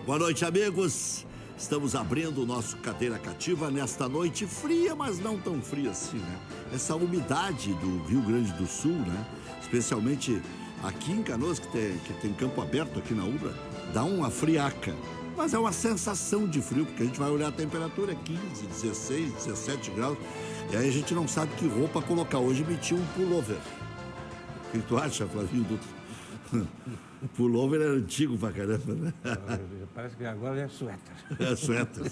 Boa noite, amigos. Estamos abrindo o nosso Cadeira Cativa nesta noite fria, mas não tão fria assim, né? Essa umidade do Rio Grande do Sul, né? Especialmente aqui em Canoas, que tem campo aberto aqui na Ubra, dá uma friaca. Mas é uma sensação de frio, porque a gente vai olhar a temperatura, é 15, 16, 17 graus. E aí a gente não sabe que roupa colocar. Hoje meti um pullover. O que tu acha, Flavinho Dutra? Pullover era antigo pra caramba, né? Parece que agora é suéter. É suéter.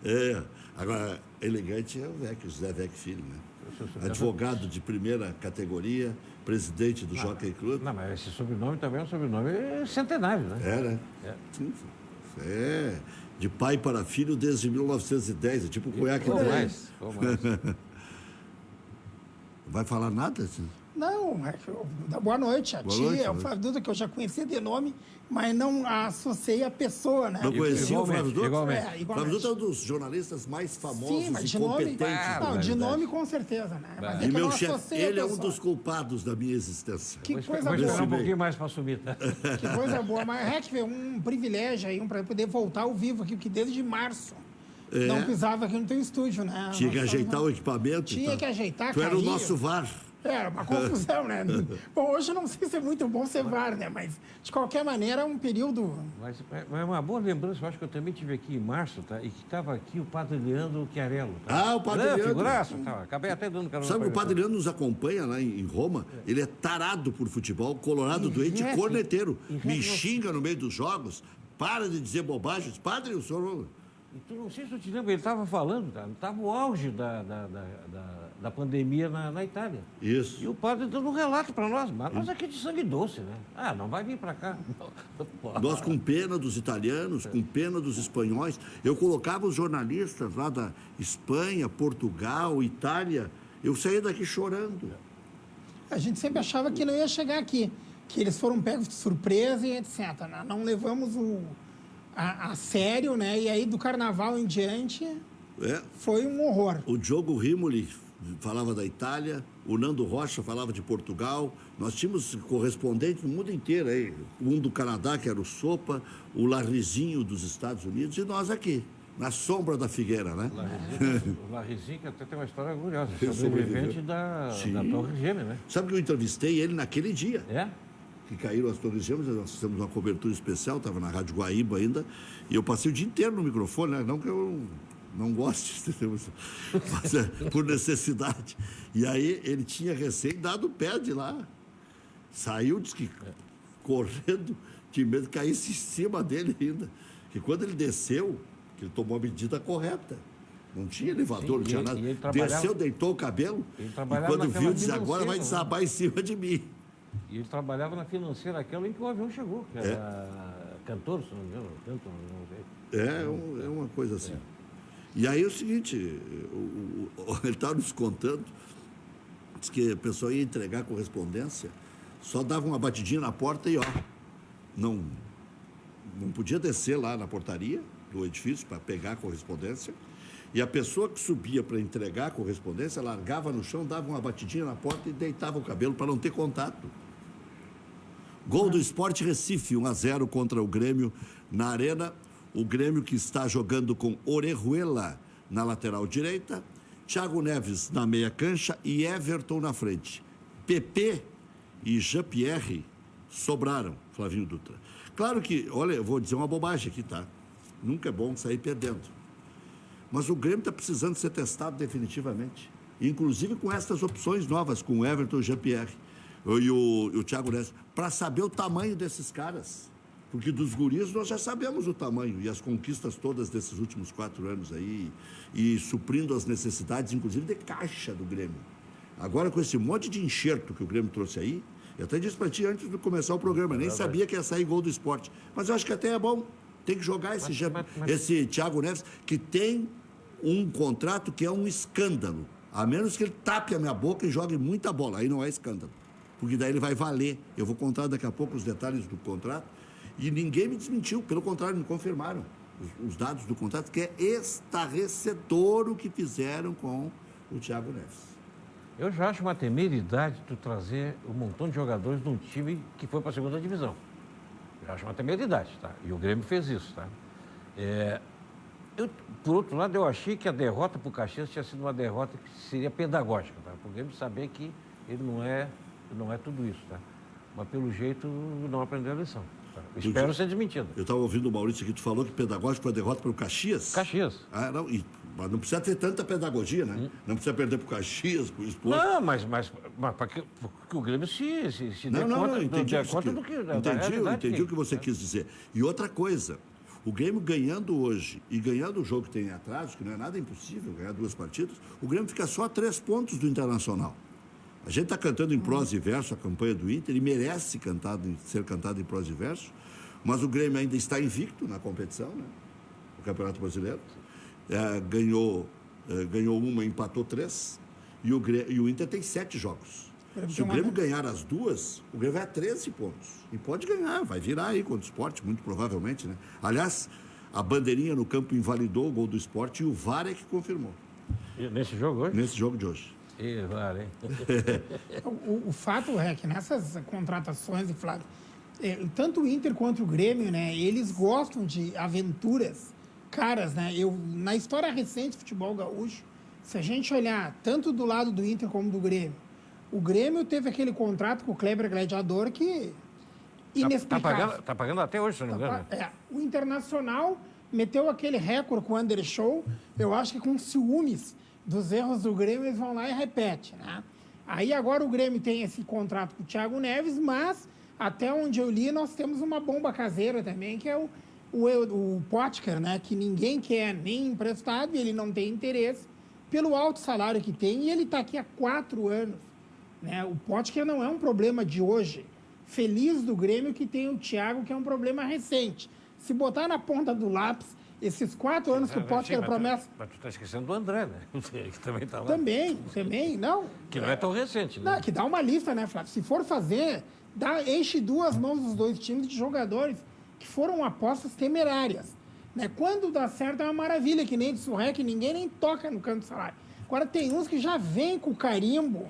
É, agora, elegante é o Vec, José Vec Filho, né? Advogado de primeira categoria, presidente do Jockey Club. Não, mas esse sobrenome também é um sobrenome centenário, né? É, né? Sim. É, de pai para filho desde 1910, é tipo o Cuiaque. Ou mais. Vai falar nada? Não, boa noite. A Boa tia, noite, é o Flávio Dutra, que eu já conhecia de nome, mas não associei a pessoa, né? Não conhecia o Flávio Dutra? Igualmente. Igualmente. Flávio Dutra é um dos jornalistas mais famosos Sim, mas e de nome, competentes. não, de nome com certeza, né? Mas é E que eu meu não chefe, associei a ele é um pessoa. dos culpados da minha existência. Que Vou coisa esperar boa. um pouquinho mais para subir, tá? Que coisa boa. Mas é que um privilégio aí, para poder voltar ao vivo aqui, porque desde março não pisava aqui no teu estúdio, né? Tinha que Nós ajeitar estamos- o equipamento. Tinha que ajeitar, Tu era o caía. nosso VAR. Era uma confusão, né? Bom, hoje não sei se é muito bom ser VAR, né? Mas, de qualquer maneira, é um período... Mas é uma boa lembrança, eu acho que eu também tive aqui em março, tá? E que estava aqui o Padre Leandro Chiarello. Tá? Ah, o Padre Leandro. Figuraça, tá? Acabei até dando carona. Sabe que o pra Padre ele. Leandro nos acompanha lá em Roma? Ele é tarado por futebol, colorado doente e corneteiro. Me xinga no meio dos jogos, para de dizer bobagens. Padre, o senhor... E tu não sei se tu te lembra, ele estava falando, tá? Estava o auge da pandemia na Itália. Isso. E o padre dando um relato para nós, mas nós aqui de sangue doce, né? Ah, não vai vir para cá. Nós com pena dos italianos, com pena dos espanhóis. Eu colocava os jornalistas lá da Espanha, Portugal, Itália. Eu saía daqui chorando. A gente sempre achava que não ia chegar aqui, que eles foram pegos de surpresa e etc. Né? Não levamos a sério, né? E aí do carnaval em diante foi um horror. O Diogo Rimoli falava da Itália, o Nando Rocha falava de Portugal. Nós tínhamos correspondentes no mundo inteiro aí. Um do Canadá, que era o Sopa, o Larrizinho dos Estados Unidos e nós aqui, na sombra da figueira, né? O Larrizinho, que até tem uma história orgulhosa, Eu sobrevivente da Torre Gêmea, né? Sabe que eu entrevistei ele naquele dia? É? Que caíram as Torres Gêmeas, nós fizemos uma cobertura especial, estava na Rádio Guaíba ainda, e eu passei o dia inteiro no microfone, né? Não que eu não goste, mas é por necessidade. E aí ele tinha recém dado o pé de lá, saiu, disse que correndo, tinha medo que caísse em cima dele ainda. Que quando ele desceu, que ele tomou a medida correta. Não tinha elevador, não tinha nada. Desceu, deitou o cabelo, e quando viu, disse, agora vai desabar em cima de mim. E ele trabalhava na financeira, aquela em que o avião chegou, que era cantor, se não me engano, cantor, não sei. É uma coisa assim. E aí é o seguinte, ele estava nos contando, disse que a pessoa ia entregar a correspondência, só dava uma batidinha na porta e não podia descer lá na portaria do edifício para pegar a correspondência. E a pessoa que subia para entregar a correspondência, largava no chão, dava uma batidinha na porta e deitava o cabelo para não ter contato. Gol do Sport Recife, 1-0 contra o Grêmio na Arena. O Grêmio que está jogando com Orejuela na lateral direita, Thiago Neves na meia cancha e Everton na frente. PP e Jean-Pierre sobraram, Flavinho Dutra. Claro que, olha, eu vou dizer uma bobagem aqui, tá? Nunca é bom sair perdendo. Mas o Grêmio está precisando ser testado definitivamente. Inclusive com essas opções novas, com o Everton e o Jean-Pierre e o Thiago Neves, para saber o tamanho desses caras. Porque dos guris nós já sabemos o tamanho e as conquistas todas desses últimos 4 anos aí, e suprindo as necessidades, inclusive, de caixa do Grêmio. Agora, com esse monte de enxerto que o Grêmio trouxe aí, eu até disse para ti antes de começar o programa, nem sabia que ia sair gol do Sport. Mas eu acho que até é bom, tem que jogar esse Thiago Neves, que tem um contrato que é um escândalo. A menos que ele tape a minha boca e jogue muita bola, aí não é escândalo. Porque daí ele vai valer. Eu vou contar daqui a pouco os detalhes do contrato. E ninguém me desmentiu, pelo contrário, me confirmaram os dados do contrato, que é estarrecedor o que fizeram com o Thiago Neves. Eu já acho uma temeridade tu trazer um montão de jogadores de um time que foi para a segunda divisão. já tinha uma temeridade, tá? E o Grêmio fez isso, tá? Por outro lado, eu achei que a derrota para o Caxias tinha sido uma derrota que seria pedagógica, tá? Para o Grêmio saber que ele não é tudo isso, tá? Mas, pelo jeito, não aprendeu a lição. Tá? Espero ser desmentido. Eu estava ouvindo o Maurício aqui, tu falou que pedagógico foi a derrota para o Caxias? Caxias. Não, mas não precisa ter tanta pedagogia, né? Não precisa perder para o Caxias, para o Sport. Não, mas para que o Grêmio se dê conta, entendi do que entendi o que você quis dizer. E outra coisa, o Grêmio ganhando hoje e ganhando o jogo que tem atraso, que não é nada impossível ganhar 2 partidas, o Grêmio fica só a 3 pontos do Internacional. A gente está cantando em prosa e verso a campanha do Inter, e merece ser cantado em prosa e verso, mas o Grêmio ainda está invicto na competição, né? O Campeonato Brasileiro. Ganhou uma, empatou 3, e o Inter tem 7 jogos. Se o Grêmio ganhar as 2, o Grêmio vai a 13 pontos. E pode ganhar, vai virar aí contra o Sport, muito provavelmente, né? Aliás, a bandeirinha no campo invalidou o gol do Sport e o VAR é que confirmou. E nesse jogo hoje? Nesse jogo de hoje. VAR, hein? O fato é que nessas contratações, e Flávio, tanto o Inter quanto o Grêmio, né, eles gostam de aventuras caras, né? Na história recente do futebol gaúcho, se a gente olhar tanto do lado do Inter como do Grêmio, o Grêmio teve aquele contrato com o Kleber Gladiador que inexplicável. Tá pagando até hoje, se não me engano. O Internacional meteu aquele recorde com o Under Show, eu acho que com ciúmes dos erros do Grêmio, eles vão lá e repetem, né? Aí agora o Grêmio tem esse contrato com o Thiago Neves, mas até onde eu li, nós temos uma bomba caseira também, que é o Potker, né? Que ninguém quer nem emprestado e ele não tem interesse pelo alto salário que tem, e ele está aqui há 4 anos. Né? O Potker não é um problema de hoje. Feliz do Grêmio que tem o Thiago, que é um problema recente. Se botar na ponta do lápis, esses 4 anos que o Potker promessa... Mas tu está esquecendo do André, né? Que também está lá. Também, não. Que não é tão recente, né? Não, que dá uma lista, né, Flávio? Se for fazer, enche 2 mãos dos 2 times de jogadores que foram apostas temerárias. Né? Quando dá certo é uma maravilha, que nem de Surré, que ninguém nem toca no canto do salário. Agora tem uns que já vêm com carimbo,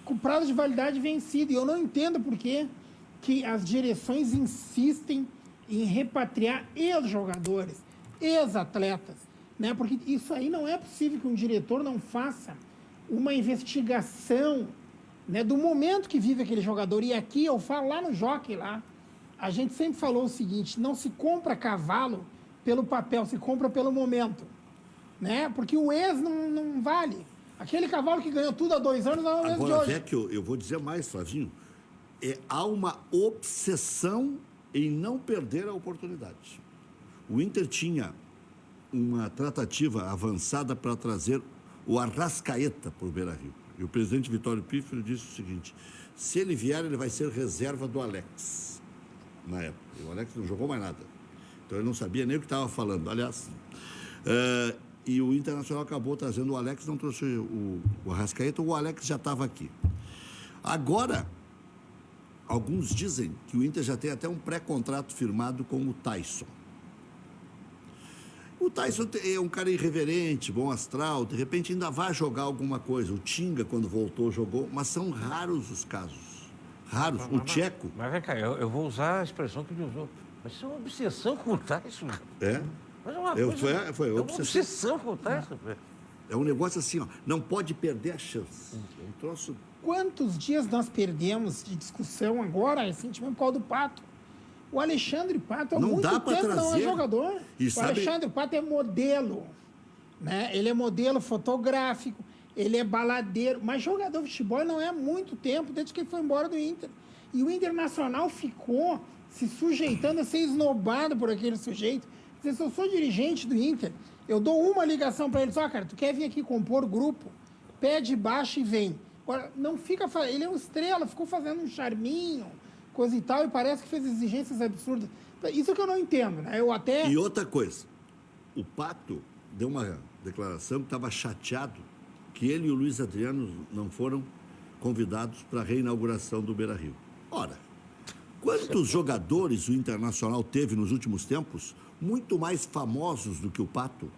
com prazo de validade vencido. E eu não entendo por que as direções insistem em repatriar ex-jogadores, ex-atletas. Né? Porque isso aí não é possível que um diretor não faça uma investigação, né, do momento que vive aquele jogador. E aqui eu falo lá no Jockey, lá, a gente sempre falou o seguinte: não se compra cavalo pelo papel, se compra pelo momento. Né? Porque o ex não vale. Aquele cavalo que ganhou tudo há 2 anos não é o ex de hoje. Agora, eu vou dizer mais, Flavinho. Há uma obsessão em não perder a oportunidade. O Inter tinha uma tratativa avançada para trazer o Arrascaeta para o Beira-Rio. E o presidente Vitório Pífero disse o seguinte: se ele vier, ele vai ser reserva do Alex. Na época. E o Alex não jogou mais nada. Então ele não sabia nem o que estava falando. Aliás, e o Internacional acabou trazendo o Alex, não trouxe o Arrascaeta, o Alex já estava aqui. Agora, alguns dizem que o Inter já tem até um pré-contrato firmado com o Tyson. O Tyson é um cara irreverente, bom astral, de repente ainda vai jogar alguma coisa. O Tinga, quando voltou, jogou, mas são raros os casos. Raros. O Tcheco... Mas vem cá, eu vou usar a expressão que ele usou. Mas isso é uma obsessão com o Tyson. É? Mas é uma coisa, foi uma obsessão com o Tyson. É um negócio assim, ó, não pode perder a chance. É um troço... Quantos dias nós perdemos de discussão agora, recentemente, por causa do Pato? O Alexandre Pato há muito tempo não é jogador. O Alexandre Pato é modelo. Né? Ele é modelo fotográfico, ele é baladeiro, mas jogador de futebol não é há muito tempo, desde que ele foi embora do Inter. E o Internacional ficou se sujeitando a ser esnobado por aquele sujeito. Se eu sou dirigente do Inter, eu dou uma ligação para eles: ó, cara, tu quer vir aqui compor grupo? Pede baixo e vem. Agora, não fica... Ele é uma estrela, ficou fazendo um charminho, coisa e tal, e parece que fez exigências absurdas. Isso que eu não entendo, né? Eu até... E outra coisa, o Pato deu uma declaração que estava chateado que ele e o Luiz Adriano não foram convidados para a reinauguração do Beira-Rio. Ora, quantos jogadores o Internacional teve nos últimos tempos, muito mais famosos do que o Pato?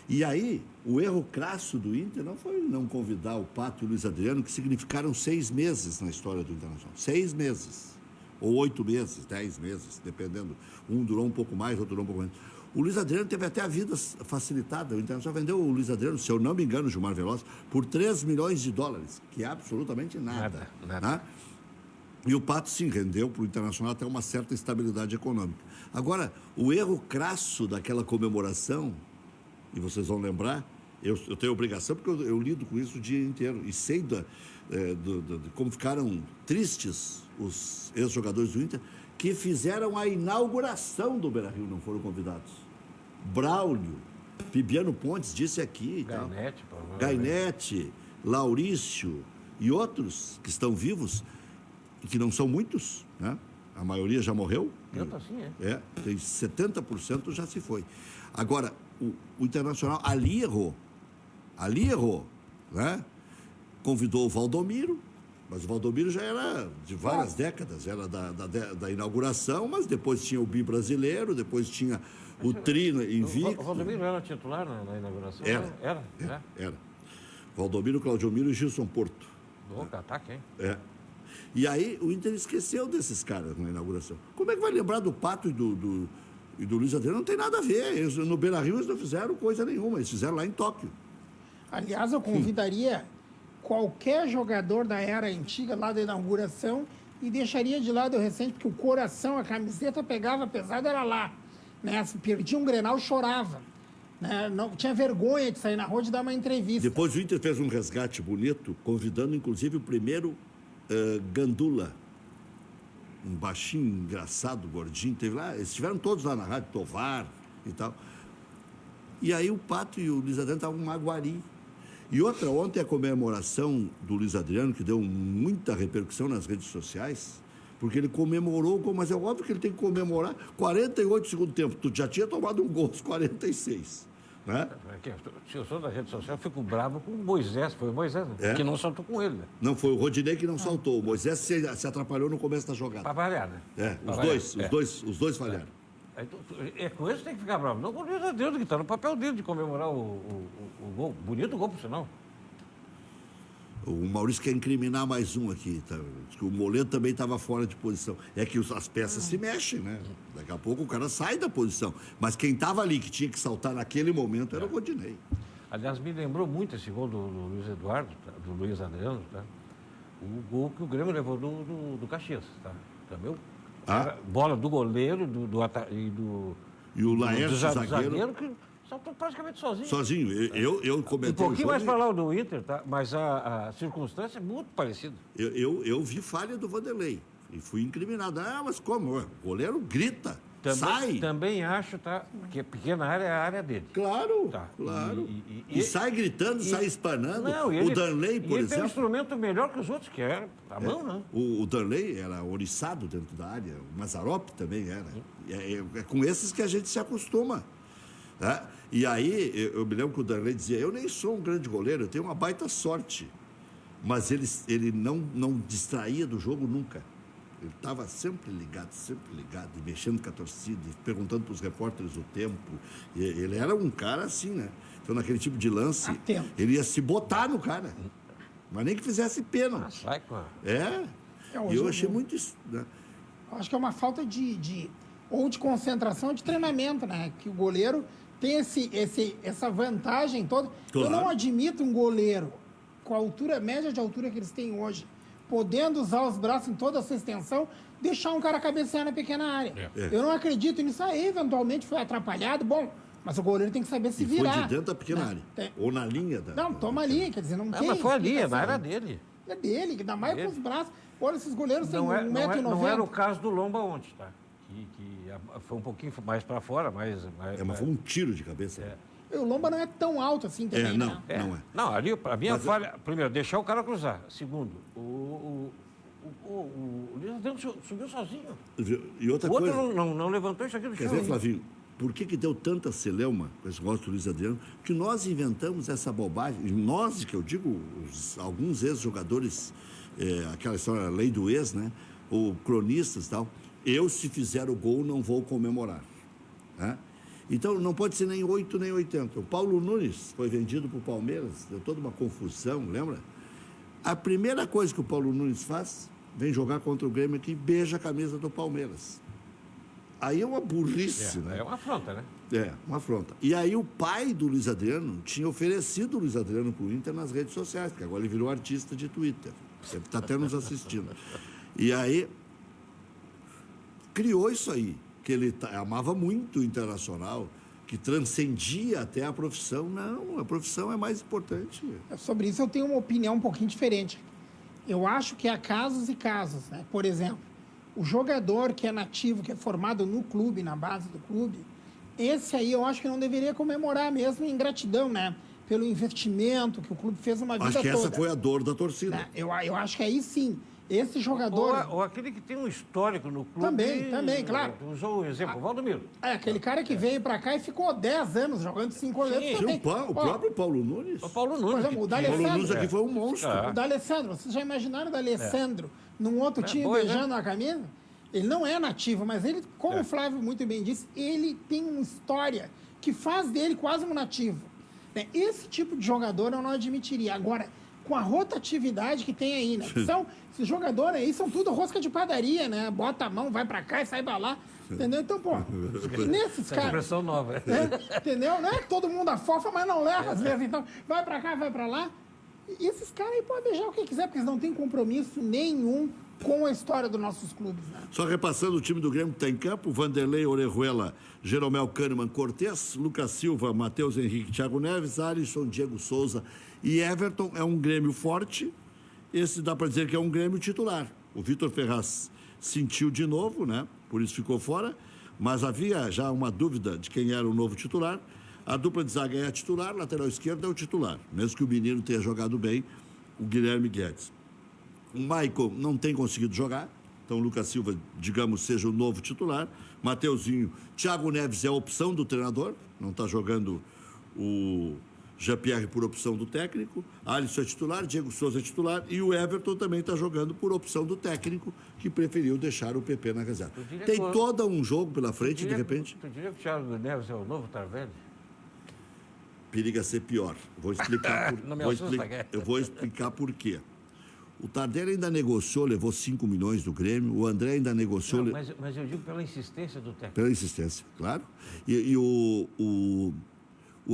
E aí, o erro crasso do Inter não foi não convidar o Pato e o Luiz Adriano, que significaram 6 meses na história do Internacional. 6 meses. ou 8 meses, 10 meses, dependendo. Um durou um pouco mais, outro durou um pouco menos. O Luiz Adriano teve até a vida facilitada. O Internacional vendeu o Luiz Adriano, se eu não me engano, Gilmar Veloz, por 3 milhões de dólares, que é absolutamente nada. Né? E o Pato, sim, rendeu para o Internacional até uma certa estabilidade econômica. Agora, o erro crasso daquela comemoração, e vocês vão lembrar, eu tenho obrigação, porque eu lido com isso o dia inteiro, e sei de como ficaram tristes os ex-jogadores do Inter, que fizeram a inauguração do Beira-Rio, não foram convidados. Braulio, Bibiano Pontes disse aqui. Gainete, Laurício e outros que estão vivos, e que não são muitos, né? A maioria já morreu. Tem 70% já se foi. Agora, o Internacional ali errou, né? Convidou o Valdomiro, mas o Valdomiro já era de várias décadas, era da inauguração, mas depois tinha o Bi brasileiro, depois tinha o Tri invicto. O Valdomiro era titular na inauguração? Era. Valdomiro, Claudio Miro e Gilson Porto. Ataque, hein? E aí o Inter esqueceu desses caras na inauguração. Como é que vai lembrar do Pato e do Luiz Adriano? Não tem nada a ver. No Beira-Rio eles não fizeram coisa nenhuma, eles fizeram lá em Tóquio. Aliás, eu convidaria qualquer jogador da era antiga lá da inauguração e deixaria de lado o recente, porque o coração, a camiseta pegava pesado, era lá. Né? Se perdia um Grenal, chorava. Né? Não, tinha vergonha de sair na rua e dar uma entrevista. Depois o Inter fez um resgate bonito, convidando inclusive o primeiro Gandula, um baixinho, engraçado, gordinho, teve lá, eles estiveram todos lá na rádio, Tovar e tal. E aí o Pato e o Luiz Adriano estavam em Maguari. E outra, ontem a comemoração do Luiz Adriano, que deu muita repercussão nas redes sociais, porque ele comemorou, mas é óbvio que ele tem que comemorar 48 segundos tempo. Tu já tinha tomado um gol aos 46. Né? Se eu sou da rede social, eu fico bravo com o Moisés. Foi o Moisés, né? Que não saltou com ele. Né? Não, foi o Rodinei que não saltou. O Moisés se atrapalhou no começo da jogada. Para variar, né? Os dois falharam. Com isso tem que ficar bravo. Não com o Luiz Adriano, que está no papel dele de comemorar o gol. Bonito gol, por sinal. O Maurício quer incriminar mais um aqui. Tá? O Moledo também estava fora de posição. É que as peças se mexem, né? Daqui a pouco o cara sai da posição. Mas quem estava ali, que tinha que saltar naquele momento, era o Rodinei. Aliás, me lembrou muito esse gol do Luiz Eduardo, do Luiz Adriano, tá? O gol que o Grêmio levou do Caxias, tá? Também bola do goleiro e o Laércio, zagueiro que saltou praticamente sozinho. Sozinho. Eu comentei. Um pouquinho mais para lá o do Inter, tá? Mas a circunstância é muito parecida. Eu vi falha do Vanderlei e fui incriminado. Mas como? O goleiro grita, sai. Também acho, tá? Que a pequena área é a área dele. Claro, tá. Claro. E sai gritando, sai espanando. O Danley, por exemplo. Ele tem um instrumento melhor que os outros, que é a mão, né? O Danley era oriçado dentro da área. O Mazzaropi também era. É com esses que a gente se acostuma. Tá? E aí, eu me lembro que o Danley dizia, eu nem sou um grande goleiro, eu tenho uma baita sorte. Mas ele não distraía do jogo nunca. Ele estava sempre ligado, e mexendo com a torcida, e perguntando para os repórteres o tempo. E ele era um cara assim, né? Então, naquele tipo de lance, ele ia se botar no cara. Mas nem que fizesse pênalti. E eu achei muito isso, né? Eu acho que é uma falta ou de concentração ou de treinamento, né? Que o goleiro tem essa vantagem toda. Claro. Eu não admito um goleiro com a média de altura que eles têm hoje, podendo usar os braços em toda essa extensão, deixar um cara cabecear na pequena área. Eu não acredito nisso. Aí, eventualmente, foi atrapalhado. Bom, mas o goleiro tem que saber se virar. Foi de dentro da pequena área. Ou na linha da... Não, toma ali. Quer dizer, não tem... Mas foi ali, na área dele. É dele, ainda mais com os braços. Olha, esses goleiros têm 1,90 m. Não era o caso do Lomba ontem, tá? Que foi um pouquinho mais para fora, mas foi um tiro de cabeça. O Lomba não é tão alto assim também, não é. Não, ali, para mim, a falha... Primeiro, deixar o cara cruzar. Segundo, o Luiz Adriano subiu sozinho. E outra o outro coisa... não levantou isso aqui do chão. Quer ver, Flavinho, por que deu tanta celeuma com esse negócio do Luiz Adriano? Que nós inventamos essa bobagem. Nós, que eu digo, alguns ex-jogadores, aquela história, a lei do ex, né? Ou cronistas e tal. Eu, se fizer o gol, não vou comemorar. Né? Então, não pode ser nem 8, nem 80. O Paulo Nunes foi vendido para o Palmeiras, deu toda uma confusão, lembra? A primeira coisa que o Paulo Nunes faz vem jogar contra o Grêmio aqui e beija a camisa do Palmeiras. Aí é uma burrice, né? É uma afronta, né? É, uma afronta. E aí o pai do Luiz Adriano tinha oferecido o Luiz Adriano para o Inter nas redes sociais, porque agora ele virou artista de Twitter. Sempre está até nos assistindo. E aí criou isso aí, que ele amava muito o Internacional, que transcendia até a profissão. Não, a profissão é mais importante. Sobre isso eu tenho uma opinião um pouquinho diferente. Eu acho que há casos e casos, né? Por exemplo, o jogador que é nativo, que é formado no clube, na base do clube, esse aí eu acho que não deveria comemorar mesmo em gratidão, né? Pelo investimento que o clube fez uma vida toda. Acho que essa foi a dor da torcida. Né? Eu acho que aí sim, esse jogador... Ou aquele que tem um histórico no clube. Também, claro. Usou o exemplo, Valdomiro. Aquele cara que veio pra cá e ficou 10 anos jogando 5 anos também. O próprio Paulo Nunes. O Paulo Nunes. Por exemplo, o Paulo Nunes aqui foi um monstro. O D'Alessandro, vocês já imaginaram o D'Alessandro num outro time beijando a camisa? Ele não é nativo, mas ele, como o Flávio muito bem disse, ele tem uma história que faz dele quase um nativo. Né? Esse tipo de jogador eu não admitiria. Agora, com a rotatividade que tem aí, né? Esses jogadores aí são tudo rosca de padaria, né? Bota a mão, vai pra cá e sai pra lá. Entendeu? Então, pô, nesses caras... Expressão nova. Entendeu? Não é que todo mundo afofa, mas não leva às vezes. Então, vai pra cá, vai pra lá. E esses caras aí podem beijar o que quiser, porque eles não têm compromisso nenhum com a história dos nossos clubes. Né? Só repassando o time do Grêmio que está em campo: Vanderlei, Orejuela, Jeromel Kahneman, Cortez, Lucas Silva, Matheus Henrique, Thiago Neves, Alisson, Diego Souza e Everton. É um Grêmio forte. Esse dá para dizer que é um Grêmio titular. O Vitor Ferraz sentiu de novo, né? Por isso ficou fora, mas havia já uma dúvida de quem era o novo titular. A dupla de zaga é a titular, lateral esquerdo é o titular, mesmo que o menino tenha jogado bem, o Guilherme Guedes. O Maicon não tem conseguido jogar, então o Lucas Silva, digamos, seja o novo titular. Mateuzinho, Thiago Neves é a opção do treinador, não está jogando o Jean-Pierre por opção do técnico. Alisson é titular, Diego Souza é titular e o Everton também está jogando por opção do técnico, que preferiu deixar o PP na reserva. Tem todo um jogo pela frente, de repente. Tu diria que o Thiago Neves é o novo Tardelli? Periga ser pior. Vou explicar eu vou explicar por quê. O Tardelli ainda negociou, levou 5 milhões do Grêmio. O André ainda negociou... Não, mas eu digo pela insistência do técnico. Pela insistência, claro. E o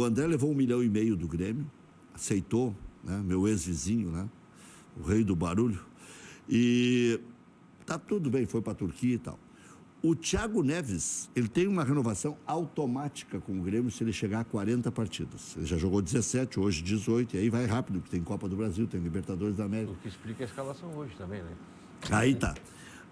André levou 1,5 milhão do Grêmio. Aceitou, né? Meu ex-vizinho, né? O rei do barulho. E tá tudo bem, foi para a Turquia e tal. O Thiago Neves, ele tem uma renovação automática com o Grêmio se ele chegar a 40 partidas. Ele já jogou 17, hoje 18, e aí vai rápido, porque tem Copa do Brasil, tem Libertadores da América. O que explica a escalação hoje também, né? Aí tá.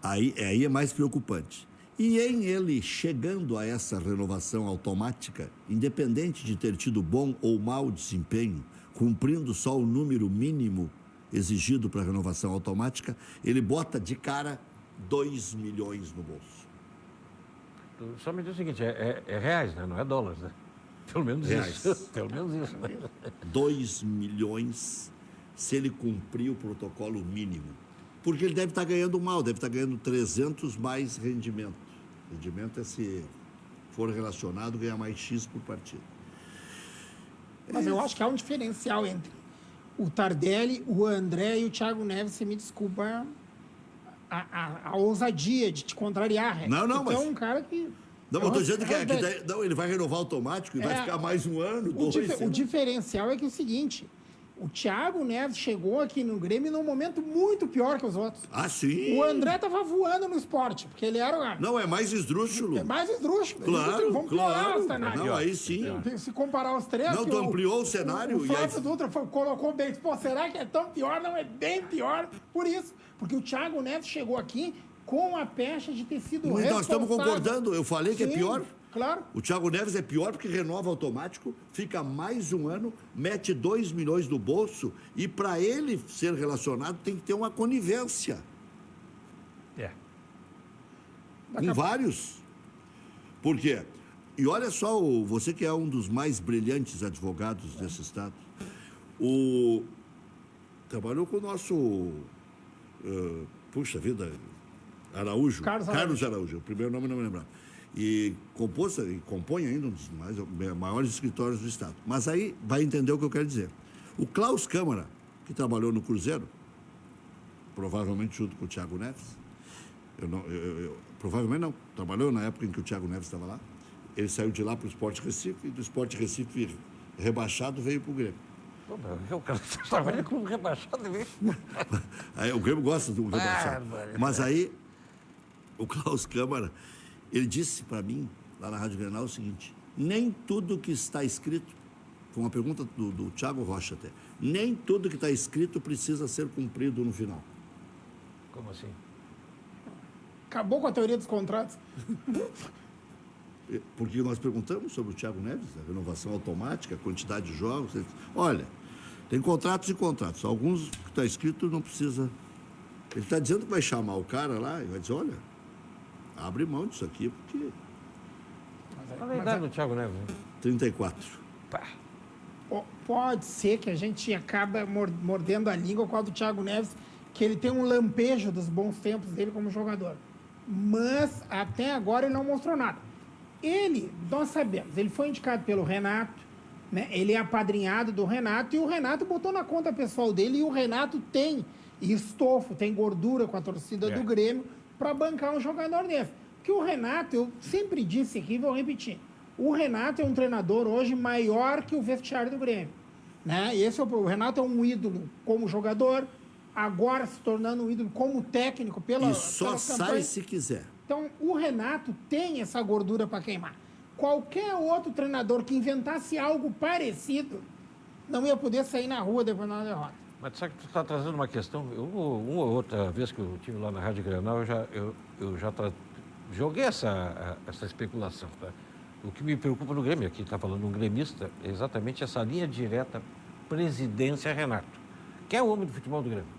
Aí é mais preocupante. E em ele chegando a essa renovação automática, independente de ter tido bom ou mau desempenho, cumprindo só o número mínimo exigido para a renovação automática, ele bota de cara 2 milhões no bolso. Só me diz o seguinte, é reais, né? Não é dólares, né? Pelo menos reais. Isso. Pelo menos isso, né? 2 milhões se ele cumprir o protocolo mínimo. Porque ele deve estar ganhando mal, deve estar ganhando 300 mais rendimento. Rendimento é se for relacionado, ganhar mais X por partida. Mas eu acho que há um diferencial entre o Tardelli, o André e o Thiago Neves. Você me desculpa a ousadia de te contrariar. Não, mas... é um cara que... Não, eu estou dizendo que não, ele vai renovar automático e vai ficar mais um ano, dois. O diferencial é que é o seguinte... O Thiago Neves chegou aqui no Grêmio num momento muito pior que os outros. Ah, sim? O André estava voando no esporte, porque ele era o... Não, é mais esdrúxulo. É mais esdrúxulo. Claro, Vamos piorar o cenário. Não, aí sim. Se comparar os três... Não, tu ampliou o cenário. O Flávio Dutra colocou bem. Pô, será que é tão pior? Não, é bem pior. Por isso. Porque o Thiago Neves chegou aqui com a pecha de ter sido responsável. Nós estamos concordando. Eu falei que é pior. Claro. O Thiago Neves é pior porque renova automático, fica mais um ano, mete 2 milhões no bolso e para ele ser relacionado tem que ter uma conivência. Com vários. Por quê? E olha só, você que é um dos mais brilhantes advogados desse estado, trabalhou com o nosso, puxa vida, Araújo. Carlos Araújo, o primeiro nome não me lembro. E compõe ainda um dos maiores escritórios do Estado. Mas aí vai entender o que eu quero dizer. O Klaus Câmara, que trabalhou no Cruzeiro, provavelmente junto com o Thiago Neves. Provavelmente não. Trabalhou na época em que o Thiago Neves estava lá. Ele saiu de lá para o Sport Recife e do Sport Recife rebaixado veio para o Grêmio. O cara trabalha com rebaixado mesmo. Aí, o Grêmio gosta do rebaixado. Mas aí, o Klaus Câmara, ele disse para mim, lá na Rádio Grenal, o seguinte: nem tudo que está escrito, foi uma pergunta do Thiago Rocha até, nem tudo que está escrito precisa ser cumprido no final. Como assim? Acabou com a teoria dos contratos. Porque nós perguntamos sobre o Thiago Neves, a renovação automática, a quantidade de jogos. Ele disse, olha, tem contratos e contratos. Alguns que está escrito não precisa. Ele está dizendo que vai chamar o cara lá e vai dizer, olha, abre mão disso aqui, porque... Qual é a idade do Thiago Neves? 34. Pá. Pode ser que a gente acaba mordendo a língua com a do Thiago Neves, que ele tem um lampejo dos bons tempos dele como jogador. Mas, até agora, ele não mostrou nada. Nós sabemos, ele foi indicado pelo Renato, né? Ele é apadrinhado do Renato, e o Renato botou na conta pessoal dele, e o Renato tem estofo, tem gordura com a torcida do Grêmio para bancar um jogador desse. Porque o Renato, eu sempre disse aqui e vou repetir, o Renato é um treinador hoje maior que o vestiário do Grêmio. Né? O Renato é um ídolo como jogador, agora se tornando um ídolo como técnico E só sai se quiser. Então, o Renato tem essa gordura para queimar. Qualquer outro treinador que inventasse algo parecido não ia poder sair na rua depois da derrota. Mas sabe que tu está trazendo uma questão? Uma ou outra vez que eu estive lá na Rádio Grenal, eu já joguei essa especulação. Tá? O que me preocupa no Grêmio, aqui está falando um gremista, é exatamente essa linha direta presidência-Renato, que é o homem do futebol do Grêmio.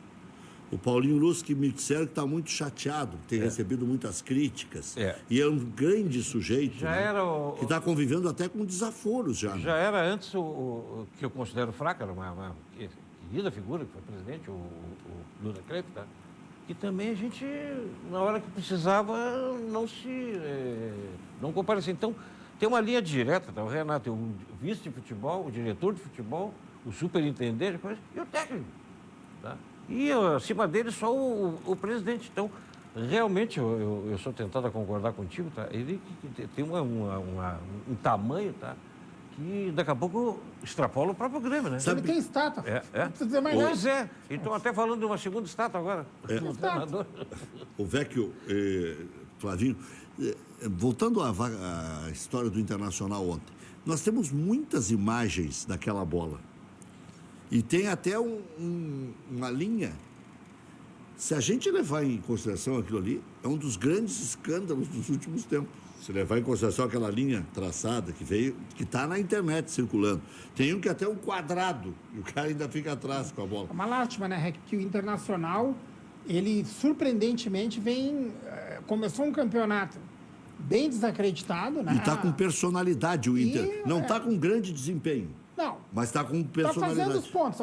O Paulinho Luz, que me disseram que está muito chateado, tem recebido muitas críticas. E é um grande sujeito, já né? era que está convivendo até com desaforos já. Já era antes o que eu considero fraco, era uma querida figura, que foi presidente, o Lula Crepe, tá? Que também a gente, na hora que precisava, não comparecia. Então, tem uma linha direta, tá? O Renato, o vice de futebol, o diretor de futebol, o superintendente, e o técnico, tá? E acima dele só o presidente. Então, realmente, eu sou tentado a concordar contigo, tá? Ele tem um tamanho, tá? Que daqui a pouco extrapola o próprio Grêmio, né? Ele tem estátua. Não precisa dizer mais nada. Pois é. Então, até falando de uma segunda estátua agora. O Vecchio, Flavinho, voltando à história do Internacional ontem, nós temos muitas imagens daquela bola. E tem até uma linha. Se a gente levar em consideração aquilo ali, é um dos grandes escândalos dos últimos tempos. Se levar em consideração aquela linha traçada que veio, que está na internet circulando. Tem um que até um quadrado, e o cara ainda fica atrás com a bola. É uma lástima, né, Rec, que o Internacional, ele surpreendentemente começou um campeonato bem desacreditado, né? E está com personalidade o Inter. Não está com grande desempenho. Não. Mas está com personalidade. Está fazendo os pontos.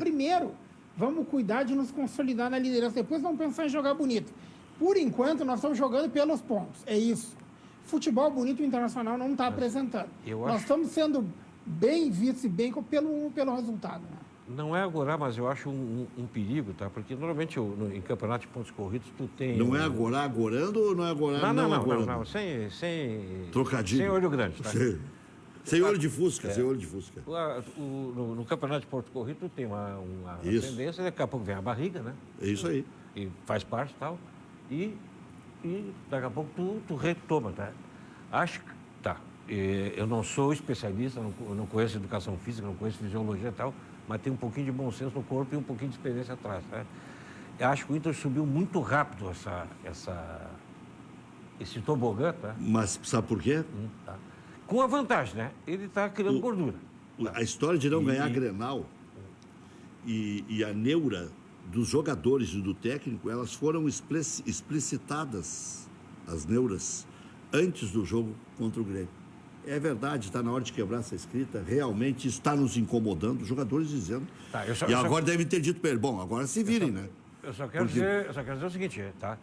Primeiro, vamos cuidar de nos consolidar na liderança. Depois vamos pensar em jogar bonito. Por enquanto, nós estamos jogando pelos pontos. É isso. Futebol bonito, o Internacional não está apresentando. Nós estamos sendo bem vistos e bem pelo resultado. Né? Não é agora, mas eu acho um perigo, tá? Porque normalmente em campeonato de pontos corridos tu tem... Não é agorando ou não é agorando? Não. Sem trocadilho. Sem olho grande, tá? Sem olho de fusca, sem olho de fusca. No campeonato de pontos corridos tu tem uma tendência, daqui a pouco vem a barriga, né? É isso aí. E faz parte e tal. E daqui a pouco tu retoma, tá? Acho que... Tá. Eu não sou especialista, não conheço educação física, não conheço fisiologia e tal, mas tem um pouquinho de bom senso no corpo e um pouquinho de experiência atrás, tá? Eu acho que o Inter subiu muito rápido esse tobogã, tá? Mas sabe por quê? Tá. Com a vantagem, né? Ele está criando gordura. A história de não ganhar Grenal e a neura dos jogadores e do técnico, elas foram explicitadas, as neuras, antes do jogo contra o Grêmio. É verdade, está na hora de quebrar essa escrita, realmente está nos incomodando, os jogadores dizendo. Tá, agora devem ter dito para ele, bom, agora se virem, né? Eu só quero dizer o seguinte, tá?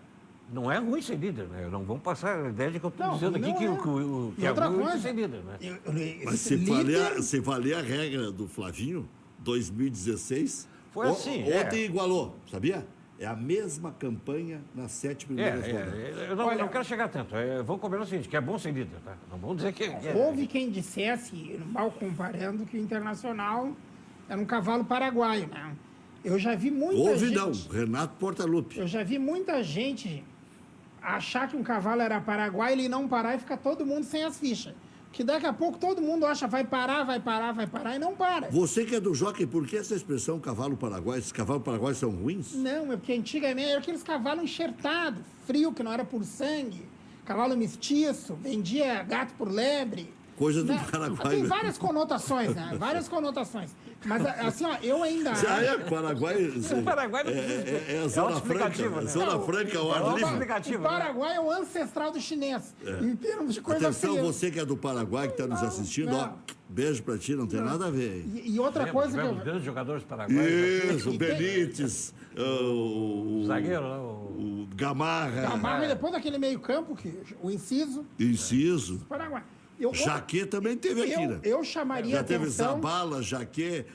Não é ruim ser líder, né? Não vamos passar a ideia de que eu estou dizendo aqui que é ruim ser líder, né? Mas se valer a regra do Flavinho, 2016... Foi assim. Ontem igualou, sabia? É a mesma campanha nas 7 primeiras rodadas. Eu não quero chegar tanto. Vou combinar o seguinte, que é bom ser líder, tá? Não vamos dizer que... Houve quem dissesse, mal comparando, que o Internacional era um cavalo paraguaio, né? Eu já vi muita gente... não, Renato Portaluppi. Eu já vi muita gente achar que um cavalo era paraguaio, ele não parar e ficar todo mundo sem as fichas. Que daqui a pouco todo mundo acha vai parar e não para. Você que é do jockey, por que essa expressão cavalo paraguaio? Esses cavalos paraguaios são ruins? Não, é porque antigamente era aqueles cavalos enxertados, frio, que não era por sangue, cavalo mestiço, vendia gato por lebre. Coisa do Né? Paraguai. Tem né? várias conotações, né? Várias conotações. Mas, assim, ó, eu ainda acho... Paraguai... O Paraguai não é a Zona Franca. né? Zona Franca, o ar livre. O Paraguai é o ancestral do chinês, em termos de coisa Atenção, fria. você que é do Paraguai, que está nos assistindo, ó, beijo pra ti, não tem nada a ver. E outra coisa que Tivemos eu... grandes jogadores paraguaios. Isso, o Benítez, O zagueiro, né? o Gamarra, Gamarra, depois daquele meio campo, o inciso, Inciso. Paraguai. Jaquet também teve aqui, né? Eu chamaria Já teve atenção... Zabala, Jaquet.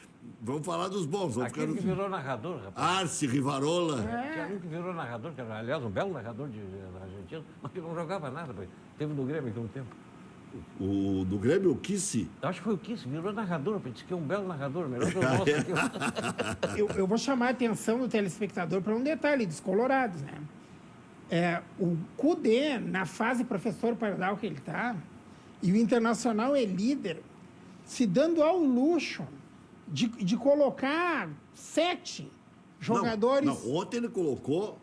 Vamos falar dos bons. Vamos Aquele que virou narrador, rapaz. Arce, Rivarola. Tinha um que virou narrador, que era, aliás, um belo narrador da Argentina, mas que não jogava nada. Teve no Grêmio aqui um tempo. O do Grêmio, o Kissi. Acho que foi o Kiss, virou narrador, disse que é um belo narrador, melhor que o nosso aqui. Eu vou chamar a atenção do telespectador para um detalhe dos colorados, né? O Cudê, na fase professor Pardal que ele está, e o Internacional é líder, se dando ao luxo de colocar 7 jogadores... Não, ontem ele colocou...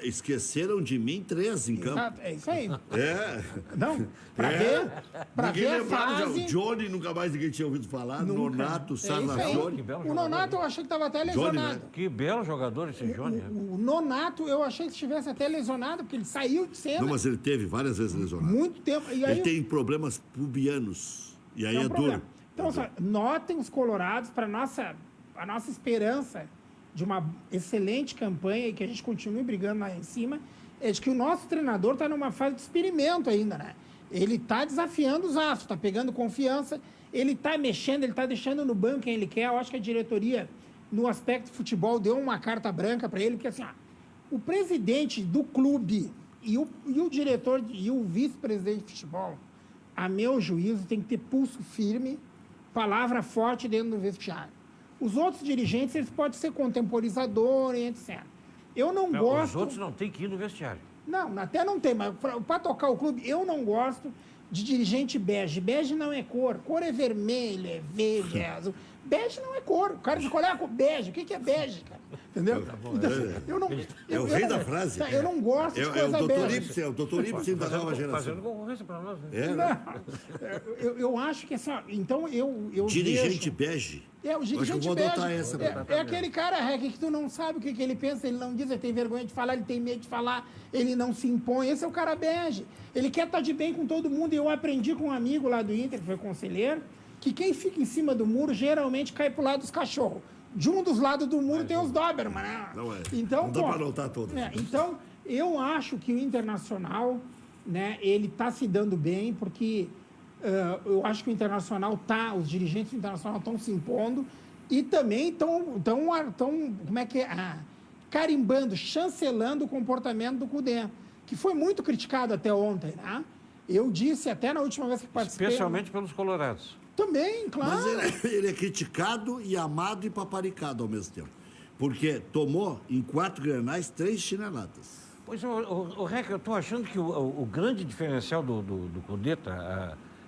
esqueceram de mim 3 em campo. Exato, é isso aí. Não, Para ver, pra ninguém ver a lembrava, fase... o Johnny nunca mais ninguém tinha ouvido falar, Nunca. Nonato, isso aí. Sarnafiore. O Nonato eu achei que estava até lesionado. né? Que belo jogador esse Johnny. O Nonato eu achei que estivesse até lesionado, porque ele saiu de cena Não, mas ele teve várias vezes lesionado. muito tempo. E aí, Ele tem problemas pubianos. E aí é um é problema. duro. Então, só, notem os colorados para a nossa esperança de uma excelente campanha e que a gente continue brigando lá em cima, é de que o nosso treinador está numa fase de experimento ainda, né? Ele está desafiando os astros, está pegando confiança, ele está mexendo, ele está deixando no banco quem ele quer. Eu acho que a diretoria, no aspecto de futebol, deu uma carta branca para ele, porque assim, o presidente do clube e o diretor e o vice-presidente de futebol, a meu juízo, tem que ter pulso firme, palavra forte dentro do vestiário. Os outros dirigentes, eles podem ser contemporizadores, etc. Eu não gosto... Os outros não têm que ir no vestiário. Não, até não tem, mas para tocar o clube, eu não gosto de dirigente bege. Bege não é cor. Cor é vermelho, é verde, é azul. Bege não é cor. O cara fica olhando bege. O que é bege, cara? Entendeu? Então, eu não, É o rei da frase. Eu não gosto de coisa bege. É o doutor Ibsen da nova geração. Fazendo concorrência para nós, né? Eu acho que assim, então eu Dirigente vejo... bege. O dirigente Acho que eu vou bege. adotar essa. É aquele cara, Rec, que tu não sabe o que ele pensa, ele não diz, ele tem vergonha de falar, ele tem medo de falar, ele não se impõe. Esse é o cara bege. Ele quer estar de bem com todo mundo. E eu aprendi com um amigo lá do Inter, que foi conselheiro, que quem fica em cima do muro geralmente cai pro lado dos cachorros. De um dos lados do muro tem os Doberman, né? Não é. Então, não dá para anotar todos. Então, eu acho que o Internacional, né, ele está se dando bem, porque eu acho que o Internacional os dirigentes do Internacional estão se impondo e também estão como é que é? Carimbando, chancelando o comportamento do Cudê, que foi muito criticado até ontem, né? Eu disse até na última vez que participei... Especialmente pelos colorados. Também, claro. Mas ele é criticado e amado e paparicado ao mesmo tempo. Porque tomou, em 4 grenais, 3 chineladas. Pois, o Rec, eu estou achando que o grande diferencial do Cudê,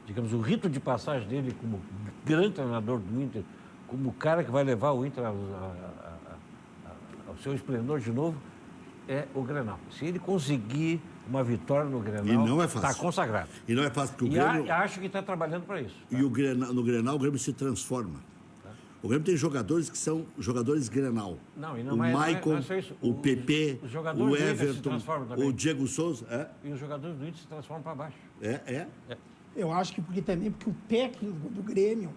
digamos, o rito de passagem dele como grande treinador do Inter, como o cara que vai levar o Inter ao seu esplendor de novo, é o Grenal. Se ele conseguir uma vitória no Grenal, E não é fácil. está consagrado. E não é fácil, porque o E Grêmio... acho que está trabalhando para isso. E no Grenal, o Grêmio se transforma. O Grêmio tem jogadores que são jogadores Grenal. Não, e não o é Maicon, só isso. o PP, os jogadores o do Inter se Everton, transformam também. o Diego Souza. E os jogadores do Inter se transformam para baixo. Eu acho que porque o técnico do Grêmio,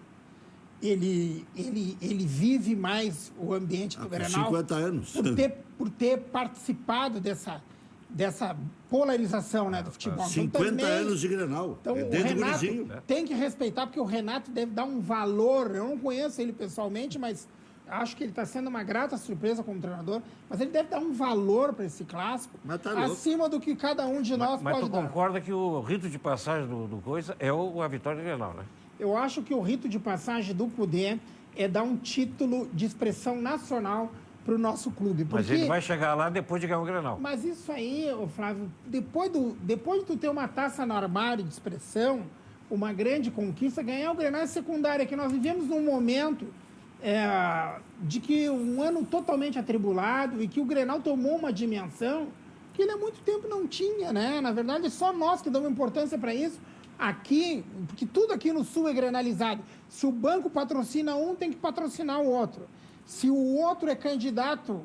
ele vive mais o ambiente do Grenal. 50 anos. Por ter participado dessa polarização, né, do futebol. 50 anos de Grenal. Então, o dentro do Renato gurizinho. tem que respeitar, porque o Renato deve dar um valor. Eu não conheço ele pessoalmente, mas acho que ele está sendo uma grata surpresa como treinador, mas ele deve dar um valor para esse clássico acima do que cada um de nós mas pode dar. Mas tu concorda que o rito de passagem do coisa é a vitória Grenal, né? Eu acho que o rito de passagem do Cudê é dar um título de expressão nacional para o nosso clube. Mas ele vai chegar lá depois de ganhar o Grenal. Mas isso aí, Flávio, depois de tu ter uma taça no armário de expressão, uma grande conquista, ganhar o Grenal é secundária, que nós vivemos num momento de que um ano totalmente atribulado e que o Grenal tomou uma dimensão que ele há muito tempo não tinha, né? Na verdade, é só nós que damos importância para isso. Aqui, porque tudo aqui no Sul é grenalizado. Se o banco patrocina um, tem que patrocinar o outro. Se o outro é candidato,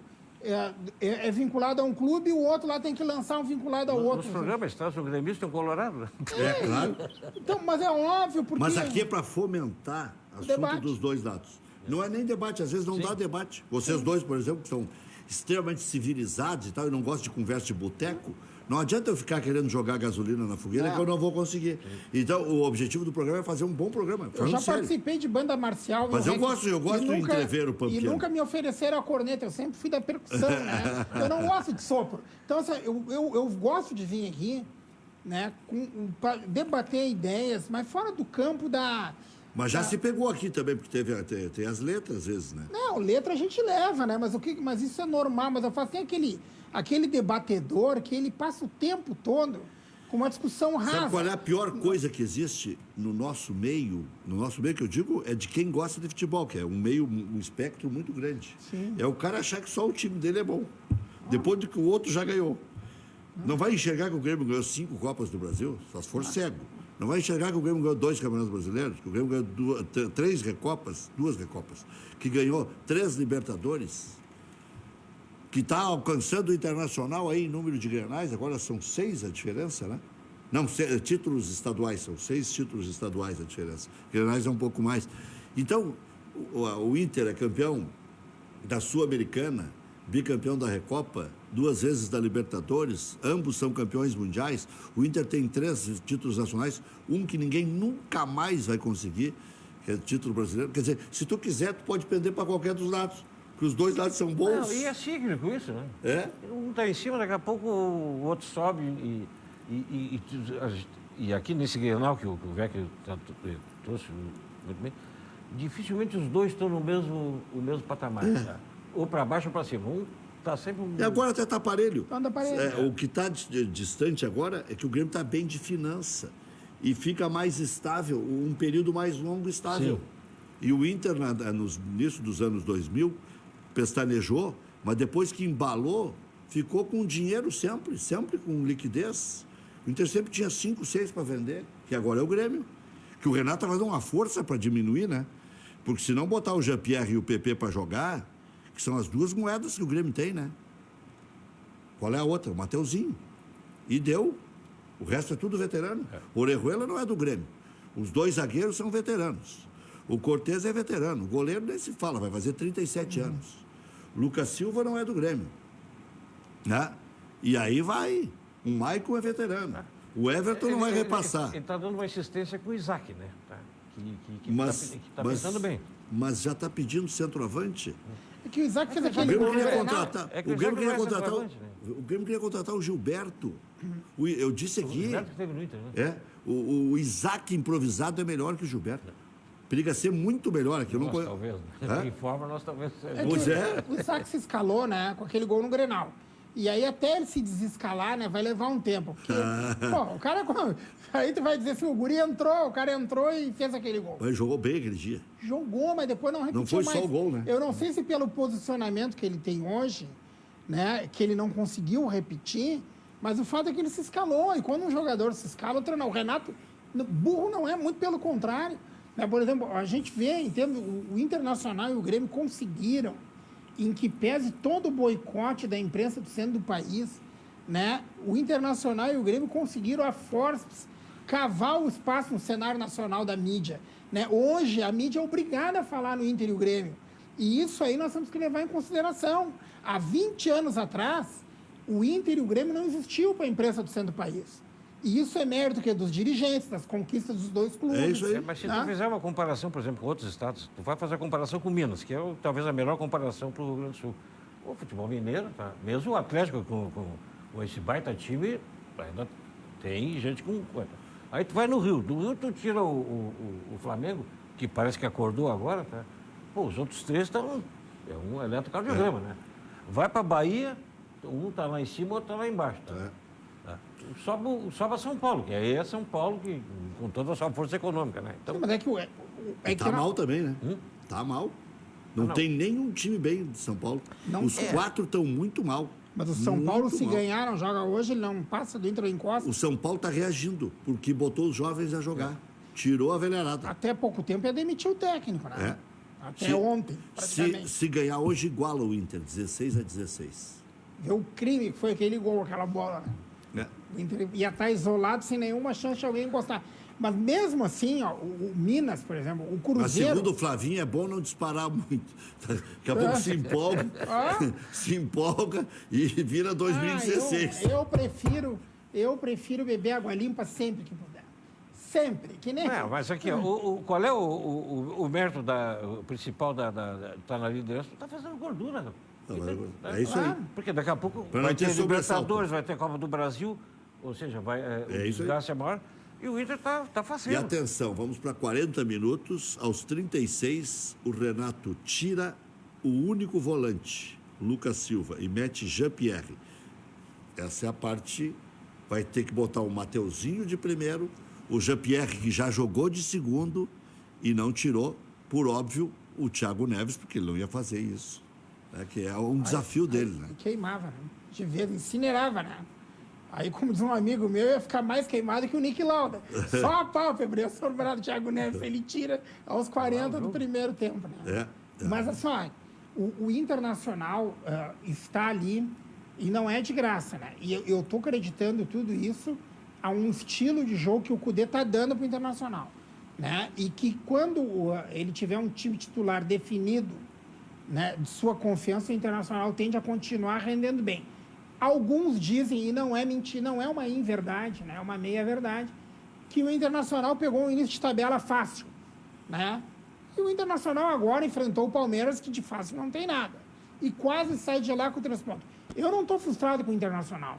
é vinculado a um clube, o outro lá tem que lançar um vinculado ao outro. Nos programas, tá? O gremista e o colorado, né? Claro. Então, mas é óbvio, porque... Mas aqui é para fomentar assunto debate dos dois lados. Não é nem debate, às vezes não dá debate. Vocês dois, por exemplo, que são extremamente civilizados e tal, e não gostam de conversa de boteco, não adianta eu ficar querendo jogar gasolina na fogueira que eu não vou conseguir. Então, o objetivo do programa é fazer um bom programa. Eu já participei de banda marcial. Mas eu gosto de entrever o pampiano. E nunca me ofereceram a corneta, eu sempre fui da percussão, né? Eu não gosto de sopro. Então, assim, eu gosto de vir aqui, né, para debater ideias, mas fora do campo da... Mas já se pegou aqui também, porque tem as letras, às vezes, né? Não, letra a gente leva, né? Mas isso é normal. Mas eu faço, tem aquele debatedor que ele passa o tempo todo com uma discussão rasa. Sabe qual é a pior coisa que existe no nosso meio? No nosso meio, que eu digo, é de quem gosta de futebol, que é um espectro muito grande. Sim. É o cara achar que só o time dele é bom, depois de que o outro já ganhou. Não vai enxergar que o Grêmio ganhou 5 Copas do Brasil, só se for cego. Não vai enxergar que o Grêmio ganhou 2 Campeonatos Brasileiros, que o Grêmio ganhou 2 Recopas, que ganhou 3 Libertadores, que está alcançando o Internacional aí em número de grenais, agora são 6 a diferença, né? Não, títulos estaduais, são 6 títulos estaduais a diferença. Grenais é um pouco mais. Então, o Inter é campeão da Sul-Americana, bicampeão da Recopa, 2 vezes da Libertadores, ambos são campeões mundiais. O Inter tem 3 títulos nacionais, um que ninguém nunca mais vai conseguir, que é o título brasileiro. Quer dizer, se tu quiser, tu pode pender para qualquer dos lados, porque os dois lados são bons. Não, e é cíclico isso, né? É? Um está em cima, daqui a pouco o outro sobe e aqui nesse Grenal que o Vec trouxe muito bem, dificilmente os dois estão no mesmo patamar, tá? Ou para baixo ou para cima. Um está sempre... E agora até está aparelho. Aparelho. O que está distante agora é que o Grêmio está bem de finança e fica mais estável, um período mais longo estável. Sim. E o Inter, no início dos anos 2000, pestanejou, mas depois que embalou, ficou com dinheiro sempre com liquidez. O Inter sempre tinha 5, 6 para vender, que agora é o Grêmio. Que o Renato vai dar uma força para diminuir, né? Porque se não botar o Jean-Pierre e o PP para jogar, que são as 2 moedas que o Grêmio tem, né? Qual é a outra? O Mateuzinho. E deu. O resto é tudo veterano. O Orejuela não é do Grêmio. Os 2 zagueiros são veteranos. O Cortez é veterano. O goleiro nem se fala, vai fazer 37 anos. O Lucas Silva não é do Grêmio. Né? E aí vai. O Maicon é veterano. O Everton não vai repassar. Ele está dando uma insistência com o Isaac, né? Que está pensando bem. Mas já está pedindo centroavante. É que o Isaac fez O aquele Grêmio gol. queria contratar. O Grêmio queria contratar o Gilberto. Eu disse aqui. O Gilberto que teve no Inter, né? O Isaac improvisado é melhor que o Gilberto. Periga ser muito melhor aqui. Nós talvez. Em forma, nós talvez seja. O Isaac se escalou, né? Com aquele gol no Grenal. E aí, até ele se desescalar, né? Vai levar um tempo. Porque, o cara... Aí tu vai dizer assim, o cara entrou e fez aquele gol. Mas jogou bem aquele dia. Jogou, mas depois não repetiu mais. Não foi só o gol, né? Eu não sei se pelo posicionamento que ele tem hoje, né? Que ele não conseguiu repetir, mas o fato é que ele se escalou. E quando um jogador se escala, o Renato, burro não é, muito pelo contrário. Né? Por exemplo, a gente vê, entendo, o Internacional e o Grêmio conseguiram, em que pese todo o boicote da imprensa do centro do país, né? O Internacional e o Grêmio conseguiram a força cavar o espaço no cenário nacional da mídia. Né? Hoje, a mídia é obrigada a falar no Inter e o Grêmio. E isso aí nós temos que levar em consideração. Há 20 anos atrás, o Inter e o Grêmio não existiam para a imprensa do centro do país. E isso é mérito que é dos dirigentes, das conquistas dos dois clubes. É isso aí. Mas se tu fizer uma comparação, por exemplo, com outros estados, tu vai fazer a comparação com Minas, que é talvez a melhor comparação para o Rio Grande do Sul. O futebol mineiro, tá? Mesmo o Atlético com esse baita time, ainda tem gente com... Aí tu vai no Rio, do Rio tu tira o Flamengo, que parece que acordou agora, tá? Pô, os outros três estão... É um eletrocardiograma, né? Vai para Bahia, um tá lá em cima, outro tá lá embaixo, tá? Sobe São Paulo, que aí é São Paulo que, com toda a sua força econômica, né? Então, Sim, mas é que Tá mal também, né? Tá mal. Não tem nenhum time bem de São Paulo. Os 4 estão muito mal. Mas o São muito Paulo, se mal. ganhar, não joga hoje, ele não passa do Inter ou encosta. O São Paulo está reagindo, porque botou os jovens a jogar. Tirou a velharada. Até pouco tempo ia demitir o técnico, né? Até ontem, praticamente. Se ganhar hoje, iguala o Inter, 16-16. Vê o crime que foi aquele gol, aquela bola, né? O Inter ia estar isolado sem nenhuma chance de alguém encostar. Mas mesmo assim, ó, o Minas, por exemplo, o Mas Cruzeiro... segundo o Flavinho, é bom não disparar muito. Daqui a pouco se empolga, se empolga e vira 2016. Eu prefiro beber água limpa sempre que puder. Sempre, que nem... mas aqui, ó, qual é o mérito principal tá na liderança? Tá fazendo gordura. É isso aí. Porque daqui a pouco Pra vai não ter ter sobressalto. Libertadores, vai ter Copa do Brasil, ou seja, o desgaste é maior. E o Inter tá fazendo. E atenção, vamos para 40 minutos. Aos 36, o Renato tira o único volante, Lucas Silva, e mete Jean-Pierre. Essa é a parte... Vai ter que botar o Mateuzinho de primeiro, o Jean-Pierre, que já jogou de segundo e não tirou, por óbvio, o Thiago Neves, porque ele não ia fazer isso. Que é um desafio dele, né? Queimava, né? De vez, incinerava, né? Aí, como diz um amigo meu, ia ficar mais queimado que o Nick Lauda. Só a pálpebra ia sobrar do Thiago Neves. Ele tira aos 40 do primeiro tempo, né? Mas, assim, ó, o Internacional está ali e não é de graça, né? E eu estou acreditando tudo isso a um estilo de jogo que o Cudê está dando para o Internacional, né? E que quando ele tiver um time titular definido, né, de sua confiança, o Internacional tende a continuar rendendo bem. Alguns dizem, e não é mentira, não é uma inverdade, né, é uma meia-verdade, que o Internacional pegou um início de tabela fácil, né? E o Internacional agora enfrentou o Palmeiras, que de fácil não tem nada. E quase sai de lá com 3 pontos. Eu não estou frustrado com o Internacional.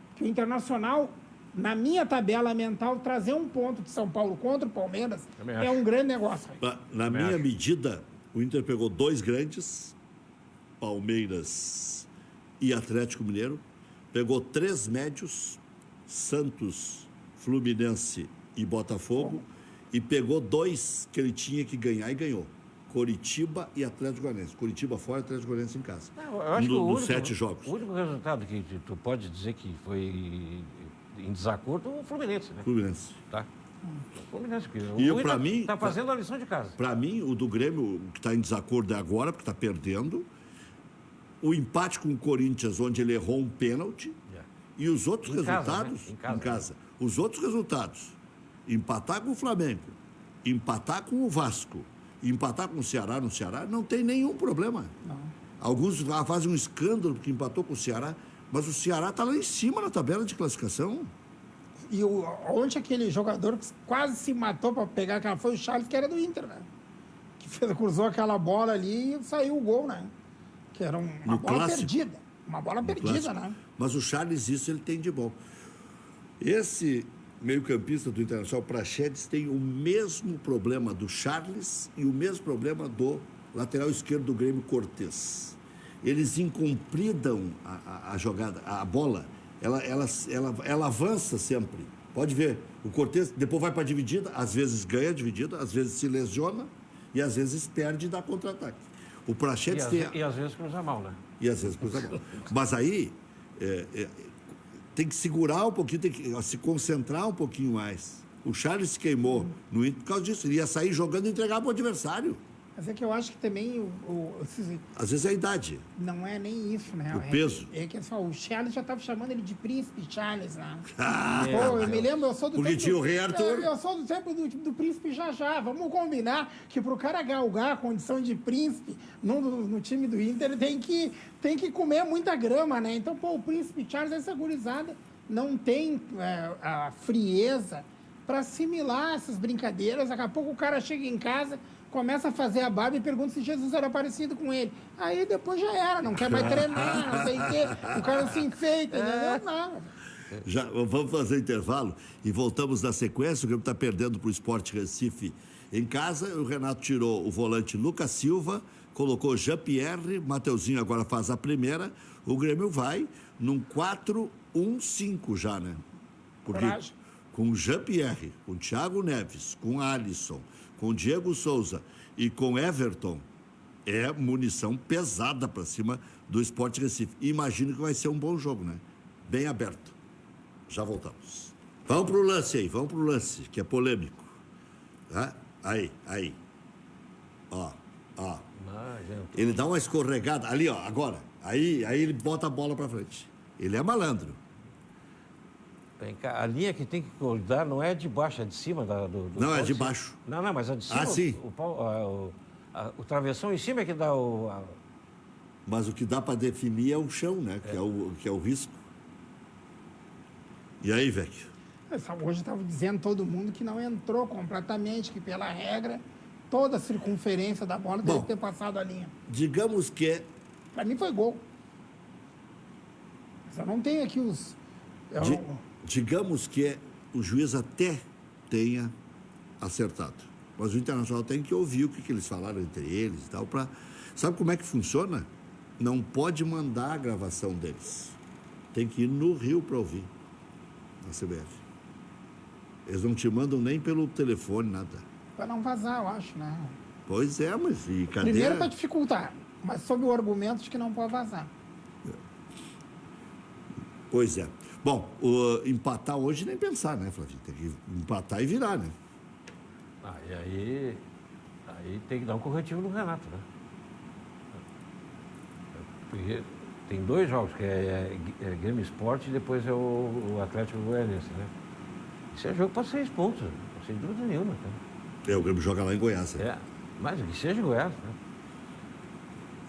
Porque o Internacional, na minha tabela mental, trazer um ponto de São Paulo contra o Palmeiras é um grande negócio. Na minha medida, o Inter pegou 2 grandes, Palmeiras e Atlético Mineiro. Pegou 3 médios, Santos, Fluminense e Botafogo. E pegou 2 que ele tinha que ganhar e ganhou. Coritiba e Atlético Goianiense. Coritiba fora, Atlético Goianiense em casa. Eu acho nos 7 jogos. O único resultado que tu pode dizer que foi em desacordo é o Fluminense, né? Fluminense. Tá. O Fluminense. E para mim... Está fazendo a lição de casa. Para mim, o do Grêmio, que está em desacordo é agora, porque está perdendo. O empate com o Corinthians, onde ele errou um pênalti. E os outros resultados... Em casa. Os outros resultados. Empatar com o Flamengo. Empatar com o Vasco. Empatar com o Ceará no Ceará, não tem nenhum problema. Não. Alguns fazem um escândalo porque empatou com o Ceará, mas o Ceará está lá em cima na tabela de classificação. E ontem aquele jogador que quase se matou para pegar aquela foi o Charles, que era do Inter, né? Que cruzou aquela bola ali e saiu o gol, né? Que era uma bola clássico. Perdida. Uma bola perdida, Clássico. né? Mas o Charles, isso ele tem de bom. Esse meio-campista do Internacional, Praxedes, tem o mesmo problema do Charles e o mesmo problema do lateral esquerdo do Grêmio, Cortez. Eles incompridam a jogada, a bola, ela avança sempre. Pode ver, o Cortez depois vai para a dividida, às vezes ganha a dividida, às vezes se lesiona e às vezes perde e dá contra-ataque. O Praxedes E às vezes cruza mal, né? E às vezes cruza mal. Mas aí... tem que segurar um pouquinho, tem que se concentrar um pouquinho mais. O Charles se queimou no Inter por causa disso. Ele ia sair jogando e entregar para o adversário. Mas é que eu acho que também Às vezes é a idade. não é nem isso, né? O peso. É que só, o Charles já estava chamando ele de Príncipe Charles, né? Ah, Pô, eu me lembro, eu sou do porque tempo... tinha o Rei Arthur. Eu sou do tempo do Príncipe Já. Vamos combinar que para o cara galgar a condição de príncipe no time do Inter, ele tem que comer muita grama, né? Então, pô, o Príncipe Charles, essa gurizada, não tem a frieza para assimilar essas brincadeiras. Daqui a pouco o cara chega em casa, começa a fazer a barba e pergunta se Jesus era parecido com ele. Aí depois já era, não quer mais treinar, não sei o quê. O cara se enfeita, entendeu? Não. Vamos fazer intervalo e voltamos na sequência. O Grêmio está perdendo para o Sport Recife em casa. O Renato tirou o volante Lucas Silva, colocou Jean-Pierre, Mateuzinho agora faz a primeira. O Grêmio vai num 4-1-5 já, né? Porque com Jean-Pierre, com Thiago Neves, com Alisson, com Diego Souza e com Everton, é munição pesada para cima do Sport Recife. E imagino que vai ser um bom jogo, né? Bem aberto. Já voltamos. Vamos pro lance, que é polêmico. Tá? Aí. Ó. Ele dá uma escorregada. Ali, ó, agora. Aí ele bota a bola pra frente. Ele é malandro. Vem cá, a linha que tem que cuidar não é de baixo, é de cima do não, é de baixo. Não, mas é de cima. Ah, sim. O travessão em cima é que dá o... Mas o que dá para definir é o chão, né? Que é o risco. E aí, Vecchio? Hoje estava dizendo todo mundo que não entrou completamente, que pela regra, toda a circunferência da bola deve ter passado a linha. Digamos que... Para mim foi gol. Mas eu não tenho aqui os... Digamos que o juiz até tenha acertado. Mas o Internacional tem que ouvir o que eles falaram entre eles e tal. Sabe como é que funciona? Não pode mandar a gravação deles. Tem que ir no Rio para ouvir. Na CBF. Eles não te mandam nem pelo telefone, nada. Para não vazar, eu acho, né? Pois é, mas e cadê? Primeiro para dificultar, mas sob o argumento de que não pode vazar. Pois é. Bom, empatar hoje nem pensar, né, Flavinho? Tem que empatar e virar, né? E aí tem que dar um corretivo no Renato, né? Porque tem 2 jogos, que é Grêmio Sport e depois é o Atlético Goianiense, né? Isso é jogo para 6 pontos, sem dúvida nenhuma. Cara. O Grêmio joga lá em Goiás. Né? Mas que seja Goiás,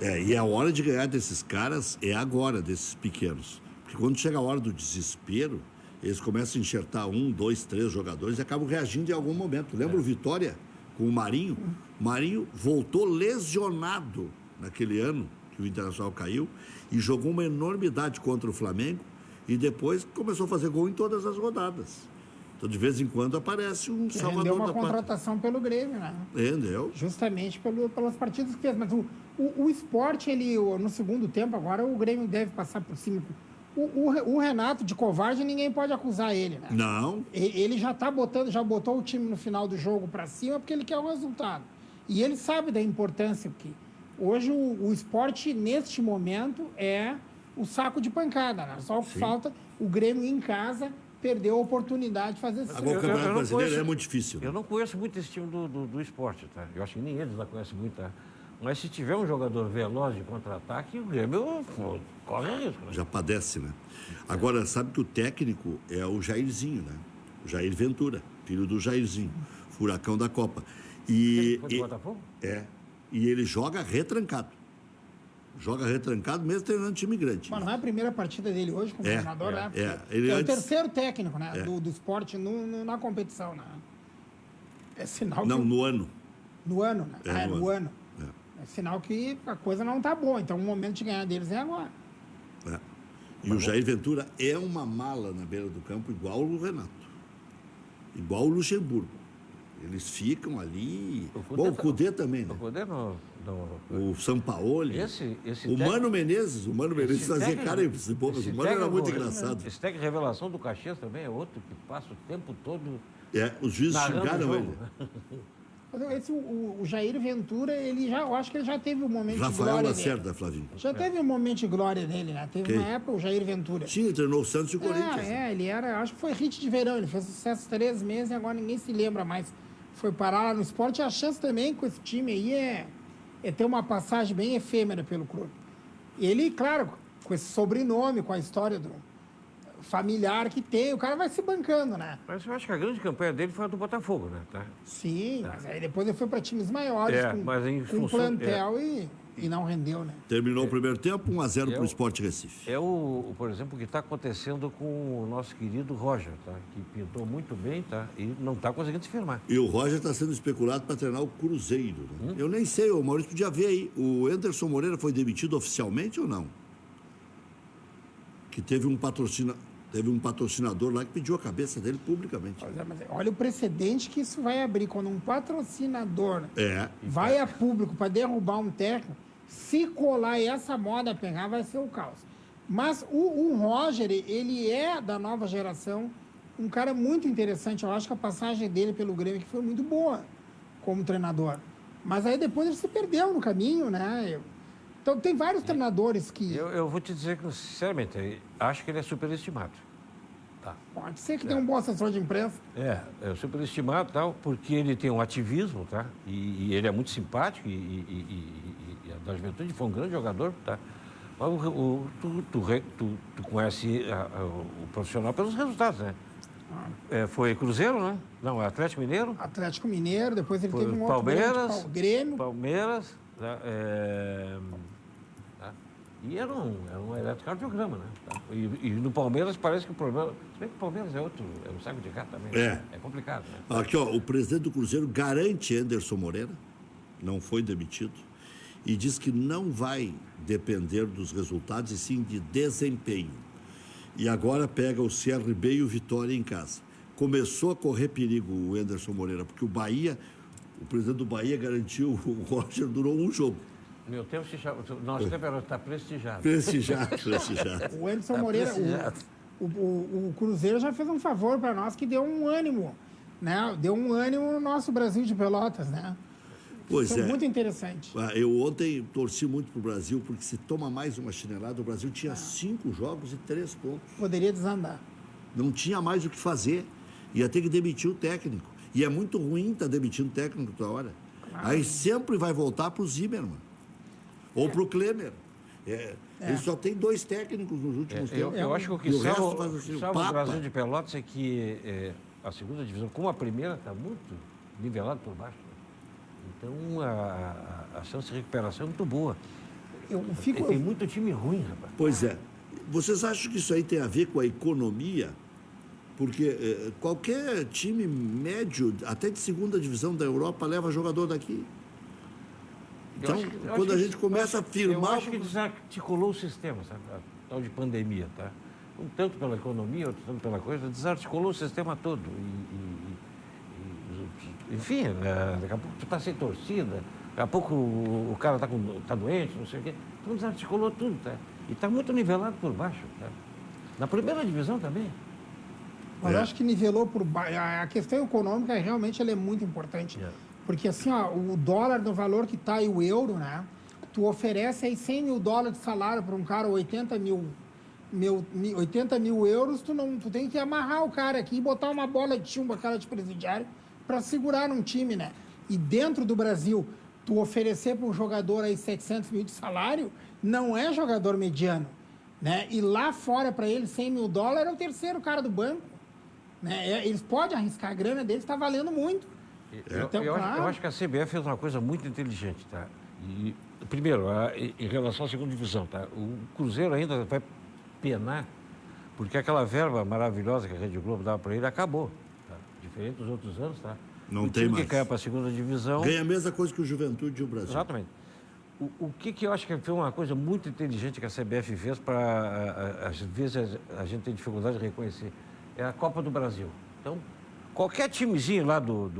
né? E a hora de ganhar desses caras é agora, desses pequenos. Porque quando chega a hora do desespero, eles começam a enxertar 1, 2, 3 jogadores e acabam reagindo em algum momento. Lembra o Vitória com o Marinho? O Marinho voltou lesionado naquele ano que o Internacional caiu e jogou uma enormidade contra o Flamengo e depois começou a fazer gol em todas as rodadas. Então, de vez em quando, aparece um salvador da pátria. Rendeu uma contratação pelo Grêmio, né? Rendeu. Justamente pelas partidas que fez. Mas o Sport, no segundo tempo, agora o Grêmio deve passar por cima. O Renato, de covarde, ninguém pode acusar ele, né? Não. Ele já botou o time no final do jogo para cima porque ele quer o resultado. E ele sabe da importância que hoje o Sport, neste momento, é o saco de pancada, né? Só o que falta, o Grêmio em casa perdeu a oportunidade de fazer isso. Agora o Campeonato Brasileiro é muito difícil. Eu não conheço muito esse time do esporte, tá? Eu acho que nem eles lá conhecem muito, tá? Mas se tiver um jogador veloz de contra-ataque, o Grêmio corre risco. Né? Já padece, né? Agora, sabe que o técnico é o Jairzinho, né? O Jair Ventura, filho do Jairzinho, furacão da Copa. Ele foi do Botafogo? E ele joga retrancado. Joga retrancado, mesmo treinando time grande. Mas não é a primeira partida dele hoje como treinador, né? Ele o terceiro técnico, né? Do esporte na competição, né? É sinal que... Não, no ano. No ano, né? No ano. É sinal que a coisa não está boa. Então, o momento de ganhar deles é agora. E o Jair Ventura é uma mala na beira do campo, igual o Renato. Igual o Luxemburgo. Eles ficam ali... O Cudê também, né? O Cudê não... O Sampaoli. O Mano Menezes. O Mano Menezes fazia cara... O Mano era muito engraçado. Esse técnico de revelação do Caxias também é outro que passa o tempo todo... Os juízes xingaram ele. O Jair Ventura, eu acho que ele já teve um momento de glória Rafael Lacerda, Flavinho. Já teve um momento de glória dele, né? Teve uma época, o Jair Ventura. Sim, treinou o Santos e o Corinthians. Ele era, acho que foi hit de verão, ele fez sucesso 3 meses e agora ninguém se lembra mais. Foi parar lá no esporte e a chance também com esse time aí é ter uma passagem bem efêmera pelo clube. Ele, claro, com esse sobrenome, com a história do familiar que tem, o cara vai se bancando, né? Mas eu acho que a grande campanha dele foi a do Botafogo, né? Tá? Sim, mas aí depois ele foi para times maiores, com plantel E não rendeu, né? Terminou o primeiro tempo, 1-0 para o Sport Recife. Por exemplo, o que está acontecendo com o nosso querido Roger, tá? Que pintou muito bem, tá? E não está conseguindo se firmar. E o Roger está sendo especulado para treinar o Cruzeiro. Né? Eu nem sei, o Maurício podia ver aí. O Anderson Moreira foi demitido oficialmente ou não? Que teve um patrocinador lá que pediu a cabeça dele publicamente. Mas olha o precedente que isso vai abrir. Quando um patrocinador É. vai a público para derrubar um técnico, se colar e essa moda pegar, vai ser o caos. Mas o Roger, ele é da nova geração, um cara muito interessante. Eu acho que a passagem dele pelo Grêmio que foi muito boa como treinador. Mas aí depois ele se perdeu no caminho, né? Então tem vários treinadores que... Eu vou te dizer que, sinceramente, acho que ele é superestimado. Tá. Pode ser que tenha um bom assessor de imprensa. É superestimado, tal, porque ele tem um ativismo, tá? E ele é muito simpático e da juventude foi um grande jogador, tá? Mas tu conhece o profissional pelos resultados, né? Foi Cruzeiro, né? Não, Atlético Mineiro. Atlético Mineiro, depois ele teve um outro Palmeiras, Grêmio. Palmeiras, tá? E era um eletrocardiograma, né? Tá? E no Palmeiras parece que o problema... Se bem que o Palmeiras é um saco de gato também. É complicado, né? Aqui, ó, o presidente do Cruzeiro garante Anderson Moreira, não foi demitido, e diz que não vai depender dos resultados, e sim de desempenho. E agora pega o CRB e o Vitória em casa. Começou a correr perigo o Anderson Moreira, porque o presidente do Bahia garantiu, o Roger durou um jogo. Meu tempo se chama... Nosso tempo está prestigiado. Prestigiado. O Anderson Moreira, o Cruzeiro já fez um favor para nós que deu um ânimo, né? Deu um ânimo no nosso Brasil de Pelotas, né? Pois Isso é. Muito interessante. Eu ontem torci muito para o Brasil, porque se toma mais uma chinelada, o Brasil tinha 5 jogos e 3 pontos. Poderia desandar. Não tinha mais o que fazer. Ia ter que demitir o técnico. E é muito ruim estar demitindo o técnico toda hora. Claro. Aí sempre vai voltar para o Zimmermann. Ou para o Klemer. Ele só tem 2 técnicos nos últimos tempos. Eu acho que o que salva o Papa. Brasil de Pelotas é que a segunda divisão, como a primeira, está muito nivelado por baixo. Então, a chance de recuperação é muito boa. Tem muito time ruim, rapaz. Pois é. Vocês acham que isso aí tem a ver com a economia? Porque qualquer time médio, até de segunda divisão da Europa, leva jogador daqui. Então, quando a gente começa a firmar... Eu acho que desarticulou o sistema, sabe? A tal de pandemia, tá? Um tanto pela economia, outro tanto pela coisa, desarticulou o sistema todo. Enfim, daqui a pouco tu está sem torcida, daqui a pouco o cara tá doente, não sei o quê. Então desarticulou tudo, tá? E está muito nivelado por baixo, tá? Na primeira divisão também. Mas eu acho que nivelou por baixo. A questão econômica realmente ela é muito importante. Porque assim, ó, o dólar no valor que está e o euro, né? Tu oferece aí $100 mil de salário para um cara, 80 mil euros, tu tem que amarrar o cara aqui e botar uma bola de chumbo, aquela de presidiário, para segurar um time, né? E dentro do Brasil, tu oferecer para um jogador aí 700 mil de salário, não é jogador mediano, né? E lá fora, para ele, $100 mil é o terceiro cara do banco, né? Eles podem arriscar, a grana deles está valendo muito. Então, eu acho que a CBF fez uma coisa muito inteligente, tá? E, primeiro, em relação à segunda divisão, tá? O Cruzeiro ainda vai penar, porque aquela verba maravilhosa que a Rede Globo dava para ele acabou, tá? Diferente dos outros anos, tá? Não tem mais. Que cai para a segunda divisão... Ganha a mesma coisa que o Juventude e o Brasil. Exatamente. O que eu acho que foi uma coisa muito inteligente que a CBF fez para, às vezes, a gente tem dificuldade de reconhecer, é a Copa do Brasil. Então, qualquer timezinho lá dos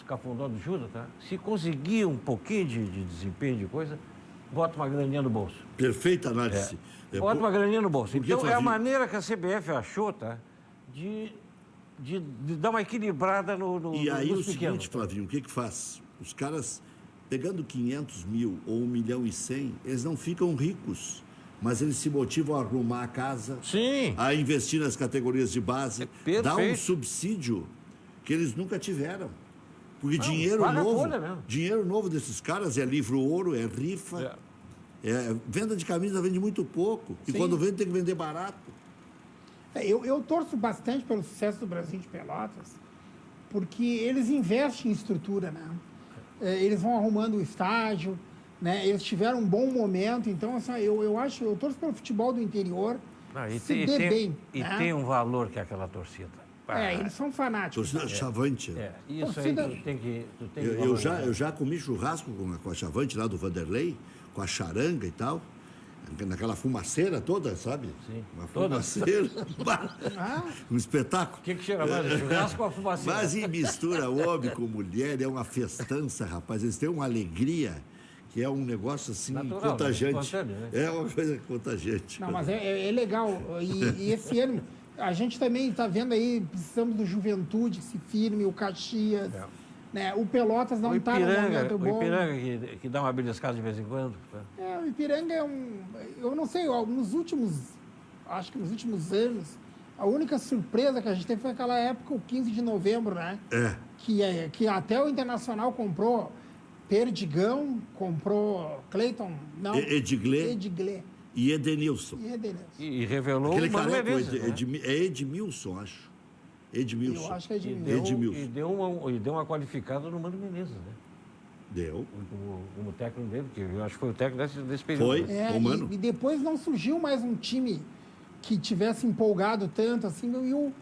Cafundó do Juda, tá? Se conseguir um pouquinho de desempenho de coisa, bota uma graninha no bolso. Perfeita análise. Bota uma graninha no bolso. Então, é a maneira que a CBF achou, tá? De dar uma equilibrada no E aí o pequeno, seguinte, Flavinho, o que faz? Os caras, pegando 500 mil ou 1.100.000, eles não ficam ricos. Mas eles se motivam a arrumar a casa, sim, a investir nas categorias de base, dar um subsídio que eles nunca tiveram. Porque dinheiro novo desses caras é livro ouro, é rifa, venda de camisa vende muito pouco. E quando vende tem que vender barato. Eu torço bastante pelo sucesso do Brasil de Pelotas, porque eles investem em estrutura, né? Eles vão arrumando o estádio, né? Eles tiveram um bom momento, então assim, eu torço pelo futebol do interior se dê bem. E né? tem um valor que é aquela torcida. Eles são fanáticos. Torcida Chavante. Isso Torcida- aí tu tem que Eu já comi churrasco com a Chavante lá do Vanderlei, com a charanga e tal. Naquela fumaceira toda, sabe? Sim. Uma Toda. fumaceira. Um espetáculo. O que cheira mais? O churrasco ou a fumaceira? Mas e mistura homem com mulher, é uma festança, rapaz. Eles têm uma alegria que é um negócio assim Natural, contagiante. né? Espontâneo, né? É uma coisa contagiante. Não, mas é legal. E esse ano, a gente também está vendo aí, precisamos do Juventude que se firme, o Caxias. Né? O Pelotas não está no momento bom. O Ipiranga que dá uma beliscada de vez em quando. O Ipiranga é eu não sei, acho que nos últimos anos, a única surpresa que a gente teve foi aquela época, o 15 de novembro, né? Que até o Internacional comprou Perdigão, comprou Cleiton, não, Edgley. E Edenilson. E revelou Aquele o Mano careca, Menezes, né? é Edmilson, acho. Edmilson. Eu acho que é E deu uma qualificada no Mano Menezes, né? Deu. Como técnico dele, que eu acho que foi o técnico desse período. Foi. né? Mano. E depois não surgiu mais um time que tivesse empolgado tanto assim, e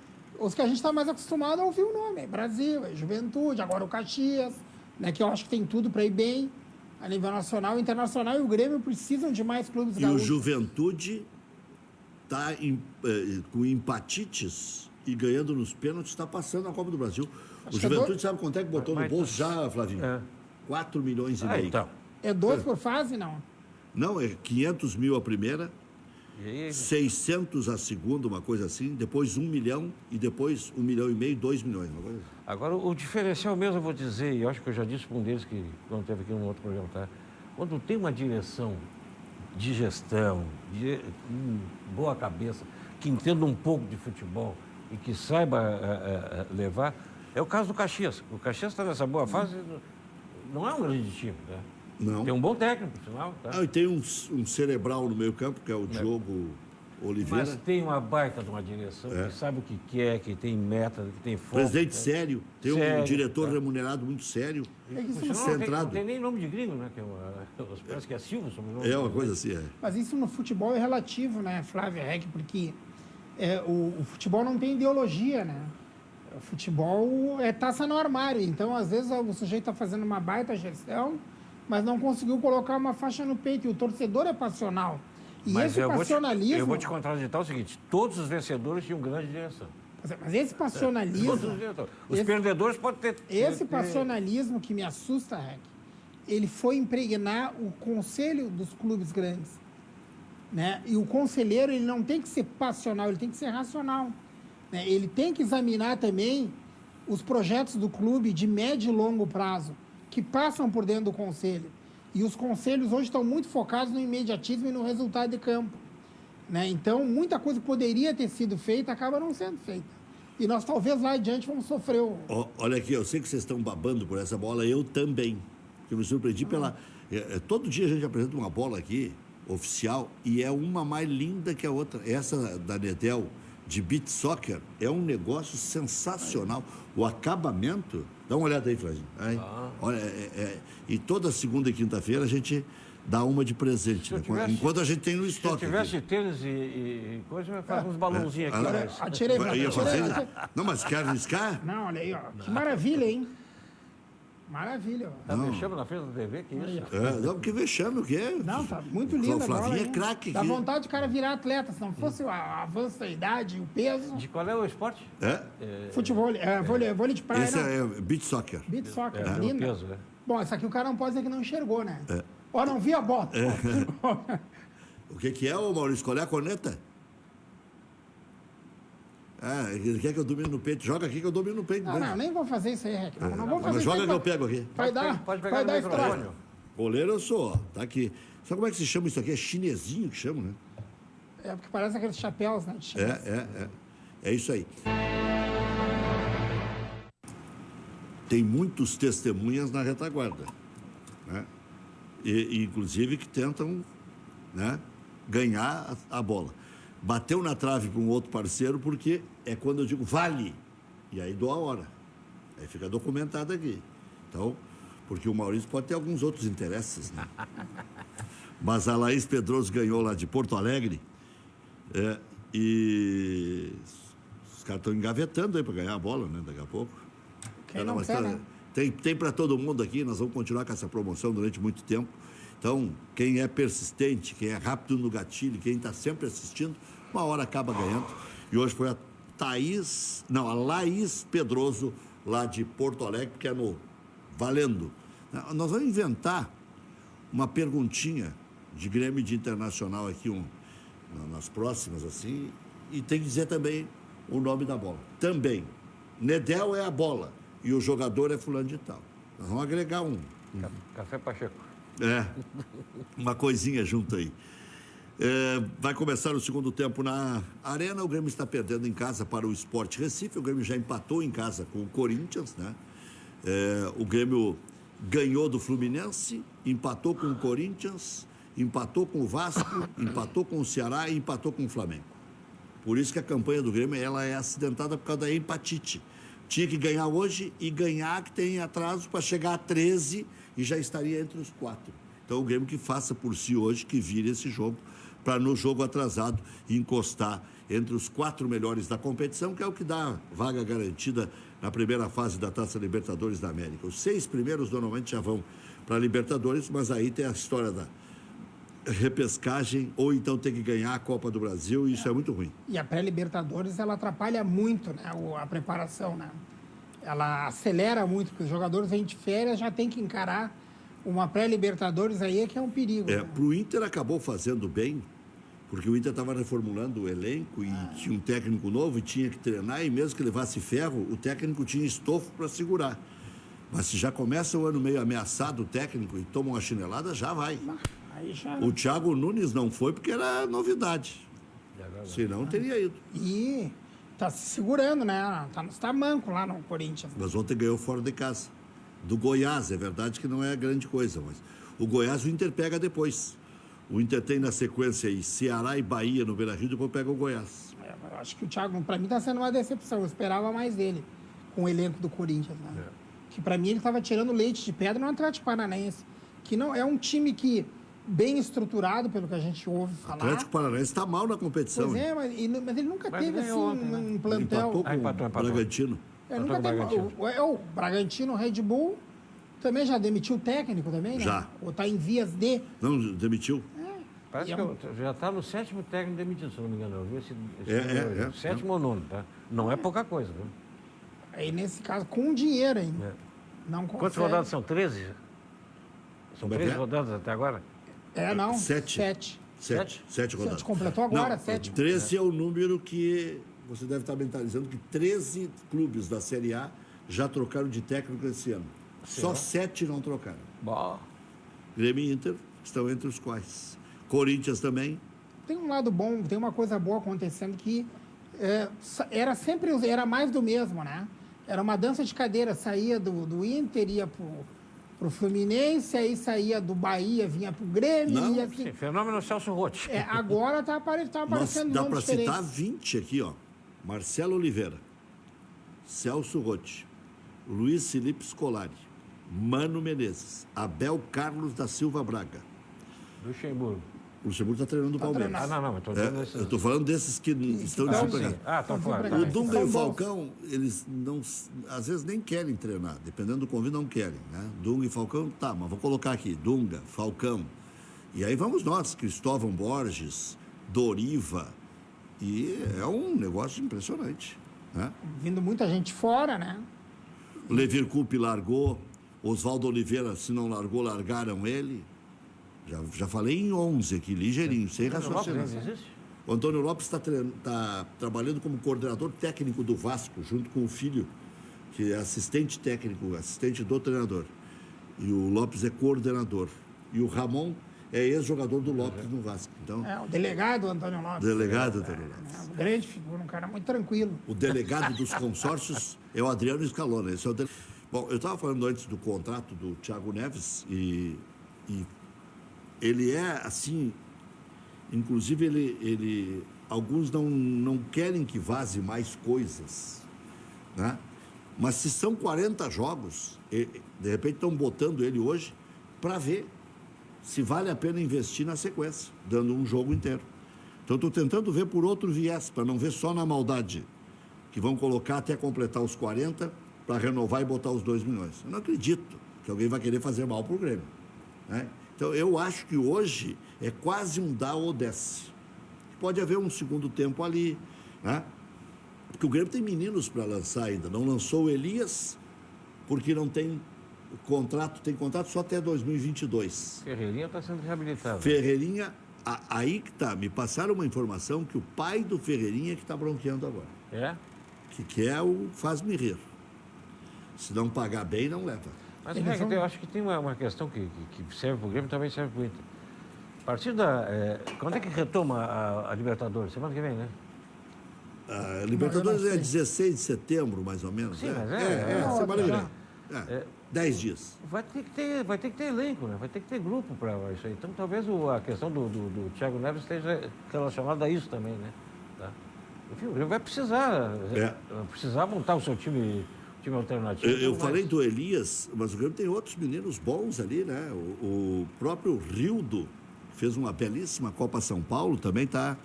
os que a gente está mais acostumado a ouvir o nome, é Brasil, é Juventude, agora o Caxias, né, que eu acho que tem tudo para ir bem a nível nacional, internacional, e o Grêmio precisam de mais clubes E gaúchos. o Juventude está com empatites e ganhando nos pênaltis, está passando a Copa do Brasil. Acho O que é Juventude sabe quanto é que botou no Mas- bolso já, Flavinho? 4 milhões e meio. Então. É 2 por fase, não? Não, é 500 mil a primeira, E aí, 600 a segunda, uma coisa assim, depois 1 milhão e depois 1 milhão e meio, 2 milhões. Uma coisa assim. agora, o diferencial mesmo, eu vou dizer, e eu acho que eu já disse para um deles que quando teve aqui num outro programa, tá? Quando tem uma direção de gestão, com boa cabeça, que entenda um pouco de futebol e que saiba levar, é o caso do Caxias. O Caxias está nessa boa fase, não é um grande time, né? Não. Tem um bom técnico, por sinal, tá? Ah, e tem um cerebral no meio campo, que é o Diogo Oliveira. Mas tem uma baita de uma direção que sabe o que quer, que tem meta, que tem foco. Presidente né? sério, tem um Sério, diretor tá. remunerado muito sério. É que isso Por não- sinal, não centrado. tem nem nome de gringo, né? Que parece que é Silva, o sobrenome. É uma coisa assim, Mas isso no futebol é relativo, né, Flávio Reck, porque o futebol não tem ideologia, né? O futebol é taça no armário. Então, às vezes, o sujeito está fazendo uma baita gestão, mas não conseguiu colocar uma faixa no peito. E o torcedor é passional. E Mas esse passionalismo... eu vou te contraditar o seguinte, todos os vencedores tinham grande direção. Mas esse passionalismo... Todos os diretores. Os Esse- perdedores podem ter... Esse passionalismo que me assusta, Reck, ele foi impregnar o conselho dos clubes grandes. Né? E o conselheiro, ele não tem que ser passional, ele tem que ser racional. Né? Ele tem que examinar também os projetos do clube de médio e longo prazo, que passam por dentro do conselho. E os conselhos hoje estão muito focados no imediatismo e no resultado de campo. Né? Então, muita coisa que poderia ter sido feita acaba não sendo feita. E nós, talvez, lá adiante, vamos sofrer o... Olha aqui, eu sei que vocês estão babando por essa bola, eu também. Eu me surpreendi pela... todo dia a gente apresenta uma bola aqui, oficial, e é uma mais linda que a outra. Essa da Nedel, de beach soccer, é um negócio sensacional. O acabamento... Dá uma olhada aí, Flavinho. Olha, e toda segunda e quinta-feira a gente dá uma de presente, né? Enquanto a gente tem no Se eu estoque. tivesse aqui. tênis e coisa, eu ia fazer uns balãozinhos aqui. mas- Atirei, Ia fazer? Não, mas quer arriscar? Não, olha aí, ó. Que maravilha, hein? Maravilha. Ó. Tá mexendo na frente da TV, que isso? Não, que vexame, o que é? Não, tá muito lindo O Flavinho agora. é craque Dá aqui. vontade de cara virar atleta. Se não fosse o avanço da idade, o peso. De qual é o esporte? Futebol, vôlei de praia, Esse não. é beach soccer. Beat soccer, É, linda. o peso, né? Bom, essa aqui o cara não pode dizer que não enxergou, né? Ó, não vi a bota. O que é, ô Maurício? Qual é a corneta? Ele quer que eu domine no peito. Joga aqui que eu domino no peito. Não, nem vou fazer isso aí, Rec. Não vou fazer Mas isso joga aí, que eu pego aqui. Vai dar, Pode pegar vai no dar microfone. estrago. Goleiro eu sou, ó. Tá aqui. Sabe como é que se chama isso aqui? É chinesinho que chama, né? É porque parece aqueles chapéus, né? de chinês. É isso aí. Tem muitos testemunhas na retaguarda, né? E inclusive que tentam, né, ganhar a bola. Bateu na trave para um outro parceiro porque é quando eu digo vale. E aí dou a hora. Aí fica documentado aqui. Então, porque o Maurício pode ter alguns outros interesses, né? Mas a Laís Pedroso ganhou lá de Porto Alegre, e os caras estão engavetando aí para ganhar a bola, né? Daqui a pouco. Quem não quer, né? Tem para todo mundo aqui, nós vamos continuar com essa promoção durante muito tempo. Então, quem é persistente, quem é rápido no gatilho, quem está sempre assistindo, uma hora acaba ganhando. E hoje foi a Laís Pedroso, lá de Porto Alegre, que é no Valendo. Nós vamos inventar uma perguntinha de Grêmio e de Internacional aqui, nas próximas, assim, e tem que dizer também o nome da bola. Também, Nedel é a bola e o jogador é fulano de tal. Nós vamos agregar Café Pacheco. uma coisinha junto aí. Vai começar o segundo tempo na Arena. O Grêmio está perdendo em casa para o Sport Recife. O Grêmio já empatou em casa com o Corinthians, né? O Grêmio ganhou do Fluminense, empatou com o Corinthians, empatou com o Vasco, empatou com o Ceará e empatou com o Flamengo. Por isso que a campanha do Grêmio ela é acidentada por causa da empatite. Tinha que ganhar hoje e ganhar, que tem atraso para chegar a 13 e já estaria entre os 4. Então o Grêmio que faça por si hoje, que vire esse jogo, para no jogo atrasado encostar entre os 4 melhores da competição, que é o que dá vaga garantida na primeira fase da Taça Libertadores da América. Os 6 primeiros normalmente já vão para a Libertadores, mas aí tem a história da repescagem, ou então tem que ganhar a Copa do Brasil, e isso é muito ruim. E a pré-Libertadores, ela atrapalha muito, né, a preparação, né? Ela acelera muito, porque os jogadores vêm de férias, já tem que encarar uma pré-Libertadores aí, que é um perigo. Né? Para o Inter acabou fazendo bem, porque o Inter estava reformulando o elenco e tinha um técnico novo e tinha que treinar, e mesmo que levasse ferro, o técnico tinha estofo para segurar. Mas se já começa o ano meio ameaçado o técnico e toma uma chinelada, já vai. Aí já... O Thiago Nunes não foi porque era novidade. Senão teria ido. E tá se segurando, né? Tá manco lá no Corinthians. Mas ontem ganhou fora de casa. Do Goiás, é verdade que não é grande coisa, mas o Goiás o Inter pega depois. O Inter tem na sequência aí Ceará e Bahia no Beira-Rio, depois pega o Goiás. Eu acho que o Thiago, para mim, tá sendo uma decepção. Eu esperava mais dele com o elenco do Corinthians, né? Que para mim ele estava tirando leite de pedra no Atlético Paranaense, que não é um time que bem estruturado, pelo que a gente ouve falar. O Atlético Paranaense está mal na competição. Pois é, mas ele nunca teve assim ontem, né? um plantel. Empatou com o Bragantino. Nunca teve. O Bragantino, o Red Bull, também já demitiu o técnico também, né? Já. Ou está em vias de. Não, demitiu. Parece que já está no 7º técnico demitido, se não me engano. Eu vi esse 7º ou 9º, tá? Não é pouca coisa, viu? Aí, nesse caso, com dinheiro ainda. Não consegue. Quantas rodadas são? 13? São Como é que 13 é? rodadas até agora? Não. 7 rodadas. Completou agora, 7. 13 é o número que você deve estar mentalizando, que 13 clubes da Série A já trocaram de técnico esse ano. Só 7 não trocaram. Bom. Grêmio e Inter estão entre os quais. Corinthians também. Tem um lado bom, tem uma coisa boa acontecendo que era mais do mesmo, né? Era uma dança de cadeira, saía do Inter, ia pro Fluminense, aí saía do Bahia, vinha pro Grêmio. Não, ia assim. Sim, fenômeno Celso Roth. Agora tá aparecendo Dá nomes para citar diferentes. 20 aqui, ó. Marcelo Oliveira, Celso Roth, Luiz Felipe Scolari, Mano Menezes, Abel Carlos da Silva Braga. Luxemburgo. O Luxemburgo está treinando o Palmeiras. Não, mas tô dizendo Eu esses... estou falando desses que estão Então, desempregados. tá claro. Então, O Dunga e São o bons. Falcão, eles não, às vezes nem querem treinar, dependendo do convite, não querem, né? Dunga e Falcão, tá, mas vou colocar aqui, Dunga, Falcão. E aí vamos nós, Cristóvão Borges, Doriva, e é um negócio impressionante, né? Vindo muita gente fora, né? O Levir Coupe largou, Oswaldo Oliveira, se não largou, largaram ele. Já falei em 11 aqui, ligeirinho, sem raciocinar. Existe? O Antônio Lopes está trabalhando como coordenador técnico do Vasco, junto com o filho, que é assistente técnico, assistente do treinador. E o Lopes é coordenador. E o Ramon é ex-jogador do Lopes no Vasco. Então, O delegado Antônio Lopes. delegado Antônio Lopes. Uma grande figura, um cara muito tranquilo. O delegado dos consórcios é o Adriano Scaloni. Esse é o Bom, eu estava falando antes do contrato do Thiago Neves e ele é assim, inclusive alguns não querem que vaze mais coisas, né? Mas se são 40 jogos, de repente estão botando ele hoje para ver se vale a pena investir na sequência, dando um jogo inteiro. Então, estou tentando ver por outro viés, para não ver só na maldade, que vão colocar até completar os 40 para renovar e botar os 2 milhões. Eu não acredito que alguém vai querer fazer mal para o Grêmio, né? Então, eu acho que hoje é quase um dá ou desce. Pode haver um segundo tempo ali, né? Porque o Grêmio tem meninos para lançar ainda. Não lançou o Elias, porque não tem contrato, tem contrato só até 2022. Ferreirinha está sendo reabilitado. Ferreirinha, aí que tá. Me passaram uma informação que o pai do Ferreirinha que está bronqueando agora. É? Que é o faz-me rir. Se não pagar bem, não leva. Mas eu acho que tem uma questão que serve para o Grêmio e também serve para o Inter. A partir da... quando é que retoma a Libertadores? Semana que vem, né? A Libertadores é 16 de setembro, mais ou menos. Sim, mas semana que vem. 10 dias. Vai ter que ter elenco, né? Vai ter que ter grupo para isso aí. Então, talvez a questão do Thiago Neves esteja relacionada a isso também, né? Tá? Enfim, o Grêmio vai precisar montar o seu time alternativo. Eu falei do Elias, mas o Grêmio tem outros meninos bons ali, né? O próprio Rildo fez uma belíssima Copa São Paulo, também está...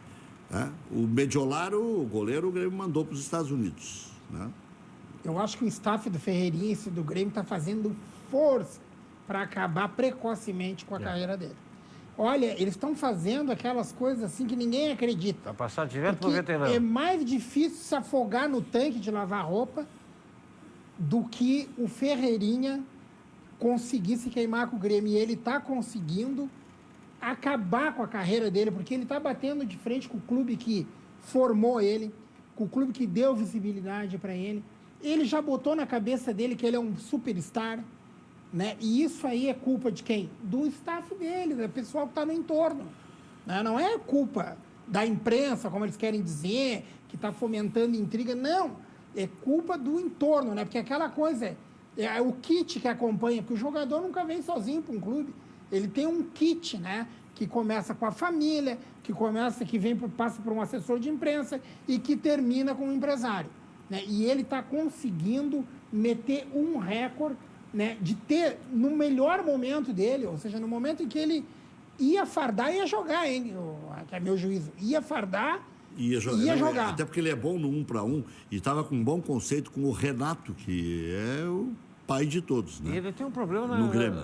O Mediolaro, o goleiro, o Grêmio mandou para os Estados Unidos, né? Eu acho que o staff do Ferreirinha e do Grêmio está fazendo força para acabar precocemente com a carreira dele. Olha, eles estão fazendo aquelas coisas assim que ninguém acredita. Vai passar direto para o veterano. É mais difícil se afogar no tanque de lavar roupa do que o Ferreirinha conseguir se queimar com o Grêmio. E ele está conseguindo acabar com a carreira dele, porque ele está batendo de frente com o clube que formou ele, com o clube que deu visibilidade para ele. Ele já botou na cabeça dele que ele é um superstar, né? E isso aí é culpa de quem? Do staff dele, do pessoal que está no entorno, né? Não é culpa da imprensa, como eles querem dizer, que está fomentando intriga. Não, é culpa do entorno, né? Porque aquela coisa é o kit que acompanha, porque o jogador nunca vem sozinho para um clube. Ele tem um kit, né? Que começa com a família, que passa por um assessor de imprensa e que termina com um empresário, né? E ele está conseguindo meter um recorde, né? De ter, no melhor momento dele, ou seja, no momento em que ele ia fardar e ia jogar, hein? Que é meu juízo. Ia fardar ia jogar. Até porque ele é bom no 1 para 1 e estava com um bom conceito com o Renato, que é o pai de todos, né? E ele tem um problema no Grêmio.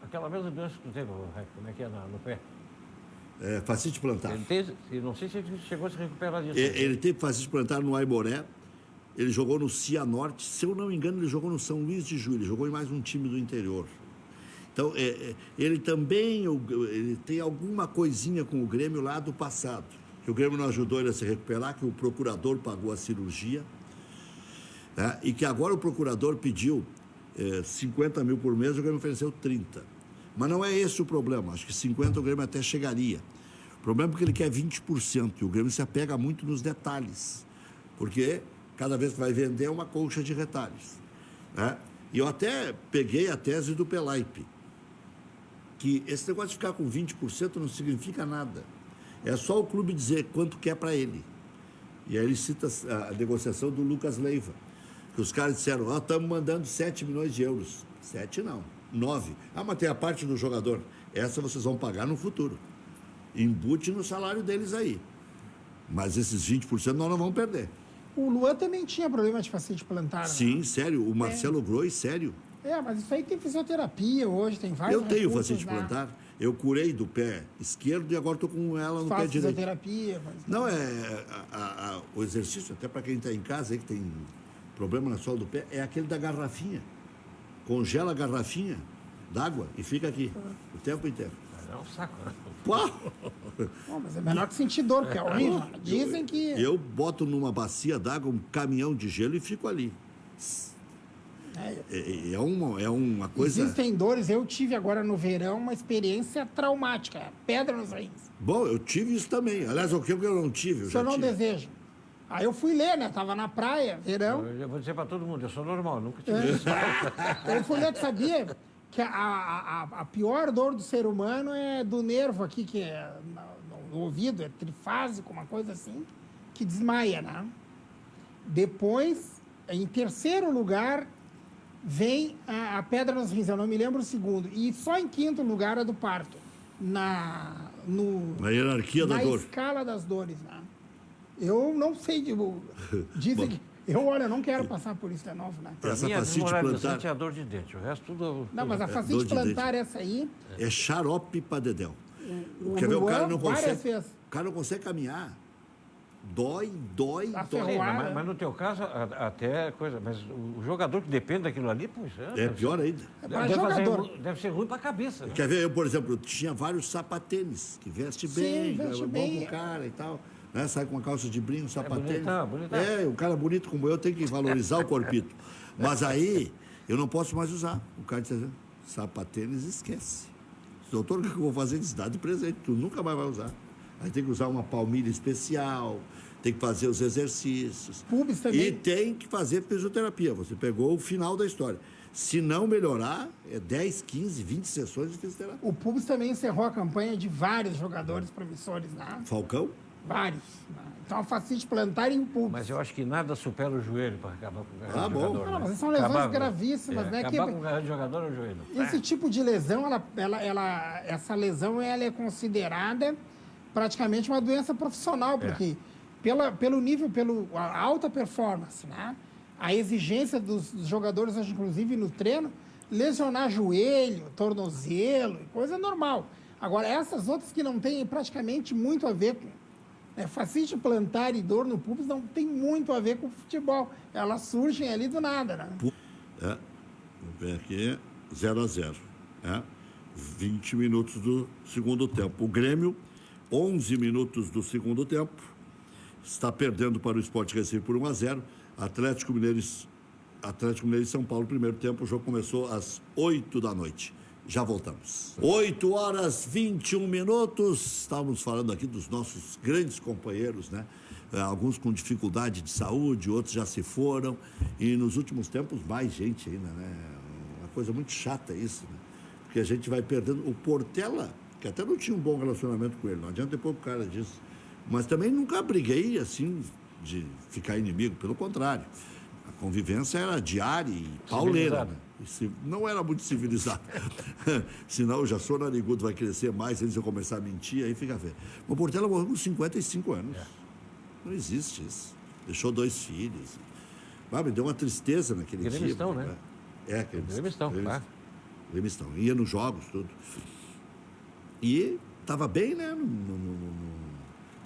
Aquela mesma doença que tu teve, como é que é, no pé? Fascite plantar. Não sei se ele chegou a se recuperar disso. Ele teve fascite plantar no Aimoré, ele jogou no Cianorte, se eu não me engano, ele jogou no São Luís de Juí, ele jogou em mais um time do interior. Então, ele também ele tem alguma coisinha com o Grêmio lá do passado, que o Grêmio não ajudou ele a se recuperar, que o procurador pagou a cirurgia, né? E que agora o procurador pediu 50 mil por mês, o Grêmio ofereceu 30. Mas não é esse o problema. Acho que 50 o Grêmio até chegaria. O problema é que ele quer 20%. E o Grêmio se apega muito nos detalhes. Porque cada vez que vai vender é uma colcha de retalhos, né? E eu até peguei a tese do Pelaipe, que esse negócio de ficar com 20% não significa nada. É só o clube dizer quanto quer para ele. E aí ele cita a negociação do Lucas Leiva, que os caras disseram, estamos mandando 7 milhões de euros. 7 não. 9. Mas tem a parte do jogador. Essa vocês vão pagar no futuro. Embute no salário deles aí. Mas esses 20% nós não vamos perder. O Luan também tinha problema de fascite plantar, né? Sim, sério. O Marcelo Grois, sério. Mas isso aí tem fisioterapia hoje, tem vários Eu tenho fascite plantar. Eu curei do pé esquerdo e agora estou com ela no pé direito. Fisioterapia. Não, o exercício, até para quem está em casa aí, que tem problema na sola do pé, é aquele da garrafinha. Congela a garrafinha d'água e fica aqui o tempo inteiro. É um saco, né? Mas é melhor que sentir dor, que é horrível. Dizem que... Eu boto numa bacia d'água um caminhão de gelo e fico ali. É uma coisa... Existem dores. Eu tive agora no verão uma experiência traumática. Pedra nos rins. Bom, eu tive isso também. Aliás, o que eu não tive, eu não desejo. Aí eu fui ler, né? Tava na praia, verão. Eu vou dizer para todo mundo, eu sou normal, nunca tive isso. Eu fui ler, tu sabia que a pior dor do ser humano é do nervo aqui, que é no ouvido, é trifásico, uma coisa assim, que desmaia, né? Depois Em terceiro lugar vem a Pedra nos Rins, eu não me lembro o segundo. E só em quinto lugar a do parto. Na hierarquia da dor. Na escala das dores, né? Eu não sei, dizem que... Eu não quero passar por isso de novo, né? Essa Minha fascite plantar é a dor de dente, o resto tudo... Não, mas a dor fascite de plantar, essa aí... É xarope para dedéu. O Quer ver, o cara não várias consegue... vezes. O cara não consegue caminhar. Dói. A Sim, ferroada. mas no teu caso, até coisa... Mas o jogador que depende daquilo ali, puxa... É pior ainda. Mas Deve ser ruim para a cabeça. Né? Quer ver, eu, por exemplo, tinha vários sapatênis, que veste bem, veste é bom bem. pro cara e tal. Né? Sai com uma calça de brinco, sapatênis. bonitão. O cara bonito como eu tem que valorizar o corpito. Mas aí, eu não posso mais usar. O cara diz, sapatênis esquece. Doutor, o que eu vou fazer? Diz, dá de presente, tu nunca mais vai usar. Aí tem que usar uma palmilha especial, tem que fazer os exercícios. Pubis também. E tem que fazer fisioterapia. Você pegou o final da história. Se não melhorar, é 10, 15, 20 sessões de fisioterapia. O Pubis também encerrou a campanha de vários jogadores promissores, né? Falcão? Vários. Né? Então, a fascite plantar e o Pubis. Mas eu acho que nada supera o joelho para acabar com o carreira de bom. jogador. Não, né? mas são lesões Acabar- gravíssimas, né? Acabar com o carreira de jogador é o joelho. Esse tipo de lesão, essa lesão ela é considerada praticamente uma doença profissional, porque pelo nível, a alta performance, né? A exigência dos jogadores, inclusive no treino, lesionar joelho, tornozelo, coisa normal. Agora, essas outras que não têm praticamente muito a ver com... fascite plantar e dor no pubis não tem muito a ver com futebol. Elas surgem ali do nada, né? Vamos ver aqui, 0-0. 20 minutos do segundo tempo. O Grêmio, 11 minutos do segundo tempo, está perdendo para o Sport Recife por 1-0. Atlético Mineiro e São Paulo, primeiro tempo. O jogo começou às 8 da noite. Já voltamos. 8 horas 21 minutos. Estávamos falando aqui dos nossos grandes companheiros, né? Alguns com dificuldade de saúde, outros já se foram. E nos últimos tempos, mais gente ainda, né? Uma coisa muito chata isso, né? Porque a gente vai perdendo. O Portela, que até não tinha um bom relacionamento com ele, não adianta depois o cara disso. Mas também nunca briguei, assim, de ficar inimigo. Pelo contrário. A convivência era diária e pauleira, né? Não era muito civilizado. Senão o Jassor Narigudo vai crescer mais, eles vão começar a mentir, aí fica feio. O Portela morreu com 55 anos. Não existe isso. Deixou 2 filhos. Me deu uma tristeza naquele dia. Gremistão, né? Gremistão, claro. Gremistão. Ia nos jogos, tudo. E estava bem, né?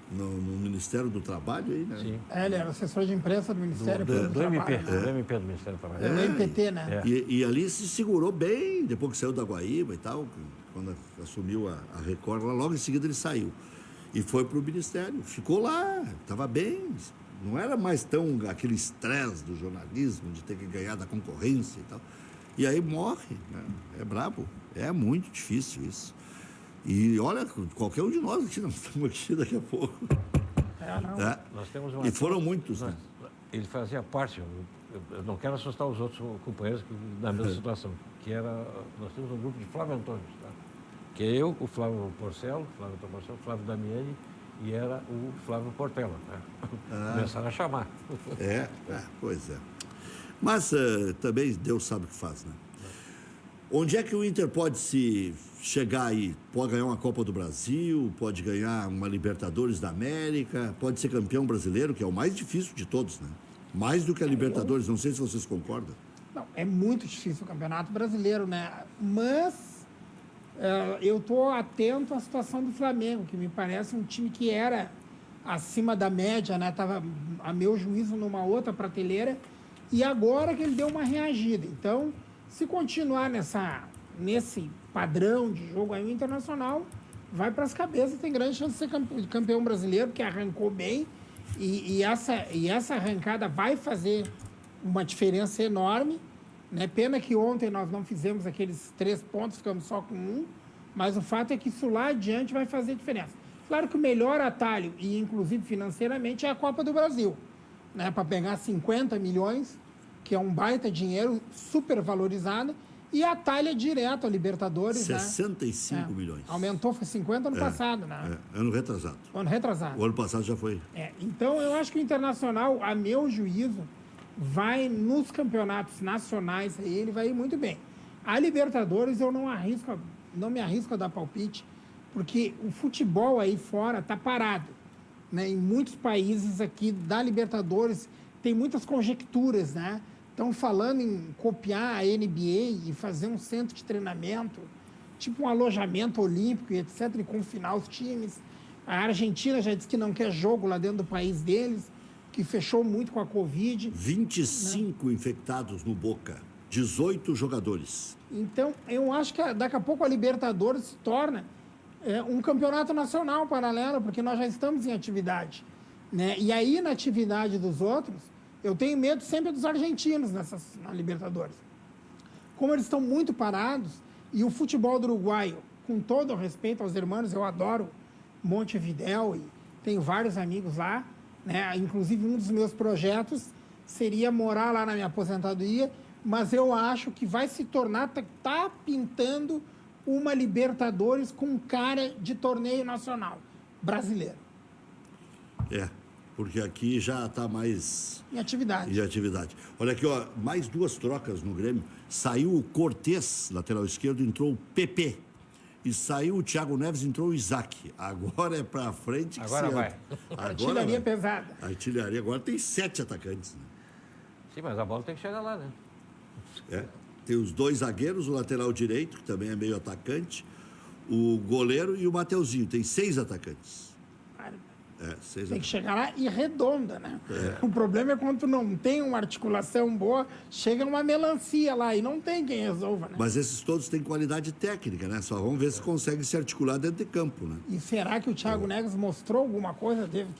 No Ministério do Trabalho aí, né? Sim. Ele era assessor de imprensa do Ministério Público Do do MP, Trabalho, né? do MP do Ministério do Trabalho. Do MPT, né? E ali se segurou bem, depois que saiu da Guaíba e tal, quando assumiu a Record, logo em seguida ele saiu. E foi para o Ministério, ficou lá, estava bem. Não era mais tão aquele estresse do jornalismo, de ter que ganhar da concorrência e tal. E aí morre, né? É brabo, é muito difícil isso. E olha, qualquer um de nós aqui, nós estamos aqui daqui a pouco. Nós temos uma... E foram muitos, né? Ele fazia parte, eu não quero assustar os outros companheiros na mesma situação, que era, nós temos um grupo de Flávio Antônio, tá? Que é eu, o Flávio Porcelo, o Flávio Damiani e era o Flávio Portela, né? Começaram a chamar. Pois é. Mas também Deus sabe o que faz, né? Onde é que o Inter pode se chegar aí? Pode ganhar uma Copa do Brasil, pode ganhar uma Libertadores da América, pode ser campeão brasileiro, que é o mais difícil de todos, né? Mais do que a Libertadores, não sei se vocês concordam. Não, é muito difícil o Campeonato Brasileiro, né? Mas eu estou atento à situação do Flamengo, que me parece um time que era acima da média, né? Estava, a meu juízo, numa outra prateleira, e agora que ele deu uma reagida. Então, se continuar nesse padrão de jogo aí, o Internacional vai para as cabeças, tem grande chance de ser campeão brasileiro, que arrancou bem, e essa arrancada vai fazer uma diferença enorme, né? Pena que ontem nós não fizemos aqueles 3 pontos, ficamos só com 1, mas o fato é que isso lá adiante vai fazer diferença. Claro que o melhor atalho, e inclusive financeiramente, é a Copa do Brasil, né? Para pegar 50 milhões, que é um baita dinheiro, super valorizado, e atalha direto a Libertadores, 65 milhões. Aumentou, foi 50 ano passado, né? Ano retrasado. Ano retrasado. O ano passado já foi. Então, eu acho que o Internacional, a meu juízo, vai nos campeonatos nacionais, aí ele vai ir muito bem. A Libertadores eu não me arrisco a dar palpite, porque o futebol aí fora está parado, né? Em muitos países aqui da Libertadores tem muitas conjecturas, né? Estão falando em copiar a NBA e fazer um centro de treinamento, tipo um alojamento olímpico e etc., e confinar os times. A Argentina já disse que não quer jogo lá dentro do país deles, que fechou muito com a Covid. 25 infectados no Boca, 18 jogadores. Então, eu acho que daqui a pouco a Libertadores se torna um campeonato nacional paralelo, porque nós já estamos em atividade, né? E aí, na atividade dos outros, eu tenho medo sempre dos argentinos na Libertadores. Como eles estão muito parados, e o futebol do uruguaio, com todo o respeito aos irmãos, eu adoro Montevidéu e tenho vários amigos lá, né? Inclusive, um dos meus projetos seria morar lá na minha aposentadoria, mas eu acho que vai se tornar, tá pintando uma Libertadores com cara de torneio nacional brasileiro. Porque aqui já está mais... Em atividade. Olha aqui, ó, mais 2 trocas no Grêmio. Saiu o Cortez, lateral esquerdo, entrou o PP. E saiu o Thiago Neves, entrou o Isaac. Agora é para frente que agora vai. Artilharia pesada. A artilharia agora tem 7 atacantes. Né? Sim, mas a bola tem que chegar lá, né? Tem os 2 zagueiros, o lateral direito, que também é meio atacante, o goleiro e o Mateuzinho. Tem 6 atacantes. 6 tem que chegar lá e redonda, né? O problema é quando tu não tem uma articulação boa, chega uma melancia lá e não tem quem resolva, né? Mas esses todos têm qualidade técnica, né? Só vamos ver se consegue se articular dentro de campo, né? E será que o Thiago Neves mostrou alguma coisa, teve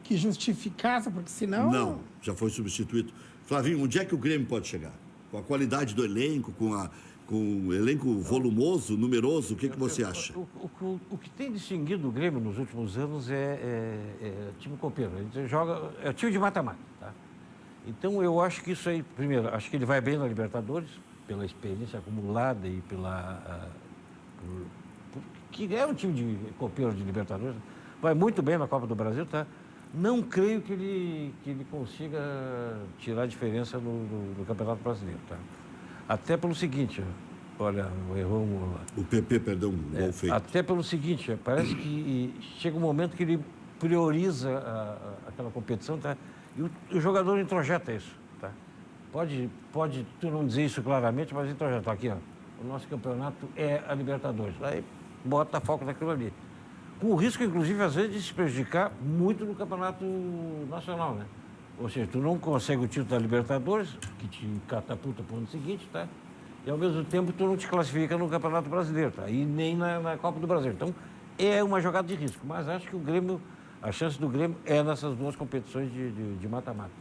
que justificasse, porque senão... Não, já foi substituído. Flavinho, onde é que o Grêmio pode chegar? Com a qualidade do elenco, com o elenco volumoso, numeroso, o que você acha? O que tem distinguido o Grêmio nos últimos anos é time copeiro. Ele joga, é time de mata-mata, tá? Então, eu acho que isso aí, primeiro, acho que ele vai bem na Libertadores, pela experiência acumulada e que é um time de copeiro de Libertadores. Vai muito bem na Copa do Brasil, tá? Não creio que ele consiga tirar a diferença no Campeonato Brasileiro, tá? Até pelo seguinte, olha, errou o PP perdeu um gol feito. Até pelo seguinte, parece que chega um momento que ele prioriza aquela competição, tá? E o jogador introjeta isso, tá? Pode tu não dizer isso claramente, mas introjeta. Aqui, ó, o nosso campeonato é a Libertadores. Aí bota foco naquilo ali. Com o risco, inclusive, às vezes, de se prejudicar muito no campeonato nacional, né? Ou seja, tu não consegue o título da Libertadores, que te catapulta para o ano seguinte, tá? E, ao mesmo tempo, tu não te classifica no Campeonato Brasileiro, tá? E nem na Copa do Brasil. Então, é uma jogada de risco. Mas acho que o Grêmio, a chance do Grêmio é nessas 2 competições de mata-mata.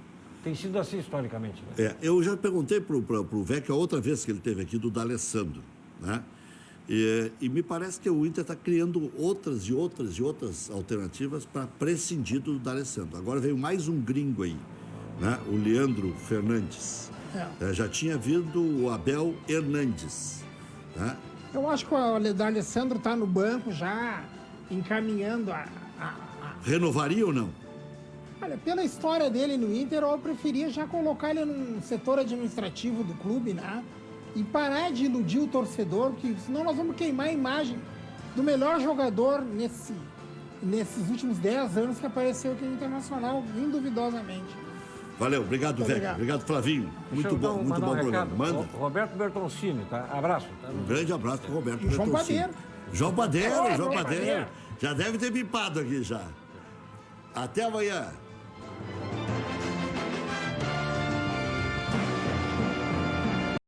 Tem sido assim historicamente, né? Eu já perguntei para o Vecchio a outra vez que ele esteve aqui, do D'Alessandro, né? E me parece que o Inter está criando outras alternativas para prescindir do D'Alessandro. Agora veio mais um gringo aí, né? O Leandro Fernandes. Já tinha vindo o Abel Hernandes, né? Eu acho que o D'Alessandro está no banco já encaminhando Renovaria ou não? Olha, pela história dele no Inter, eu preferia já colocar ele no setor administrativo do clube, né? E parar de iludir o torcedor, porque senão nós vamos queimar a imagem do melhor jogador nesses últimos 10 anos que apareceu aqui no Internacional, induvidosamente. Valeu, obrigado, Vecchio. Obrigado, Flavinho. Muito bom programa. Manda. Roberto Bertoncini, tá? Abraço. Tá? Um grande abraço para o Roberto Bertoncini. João Badeiro. Já deve ter bipado aqui já. Até amanhã.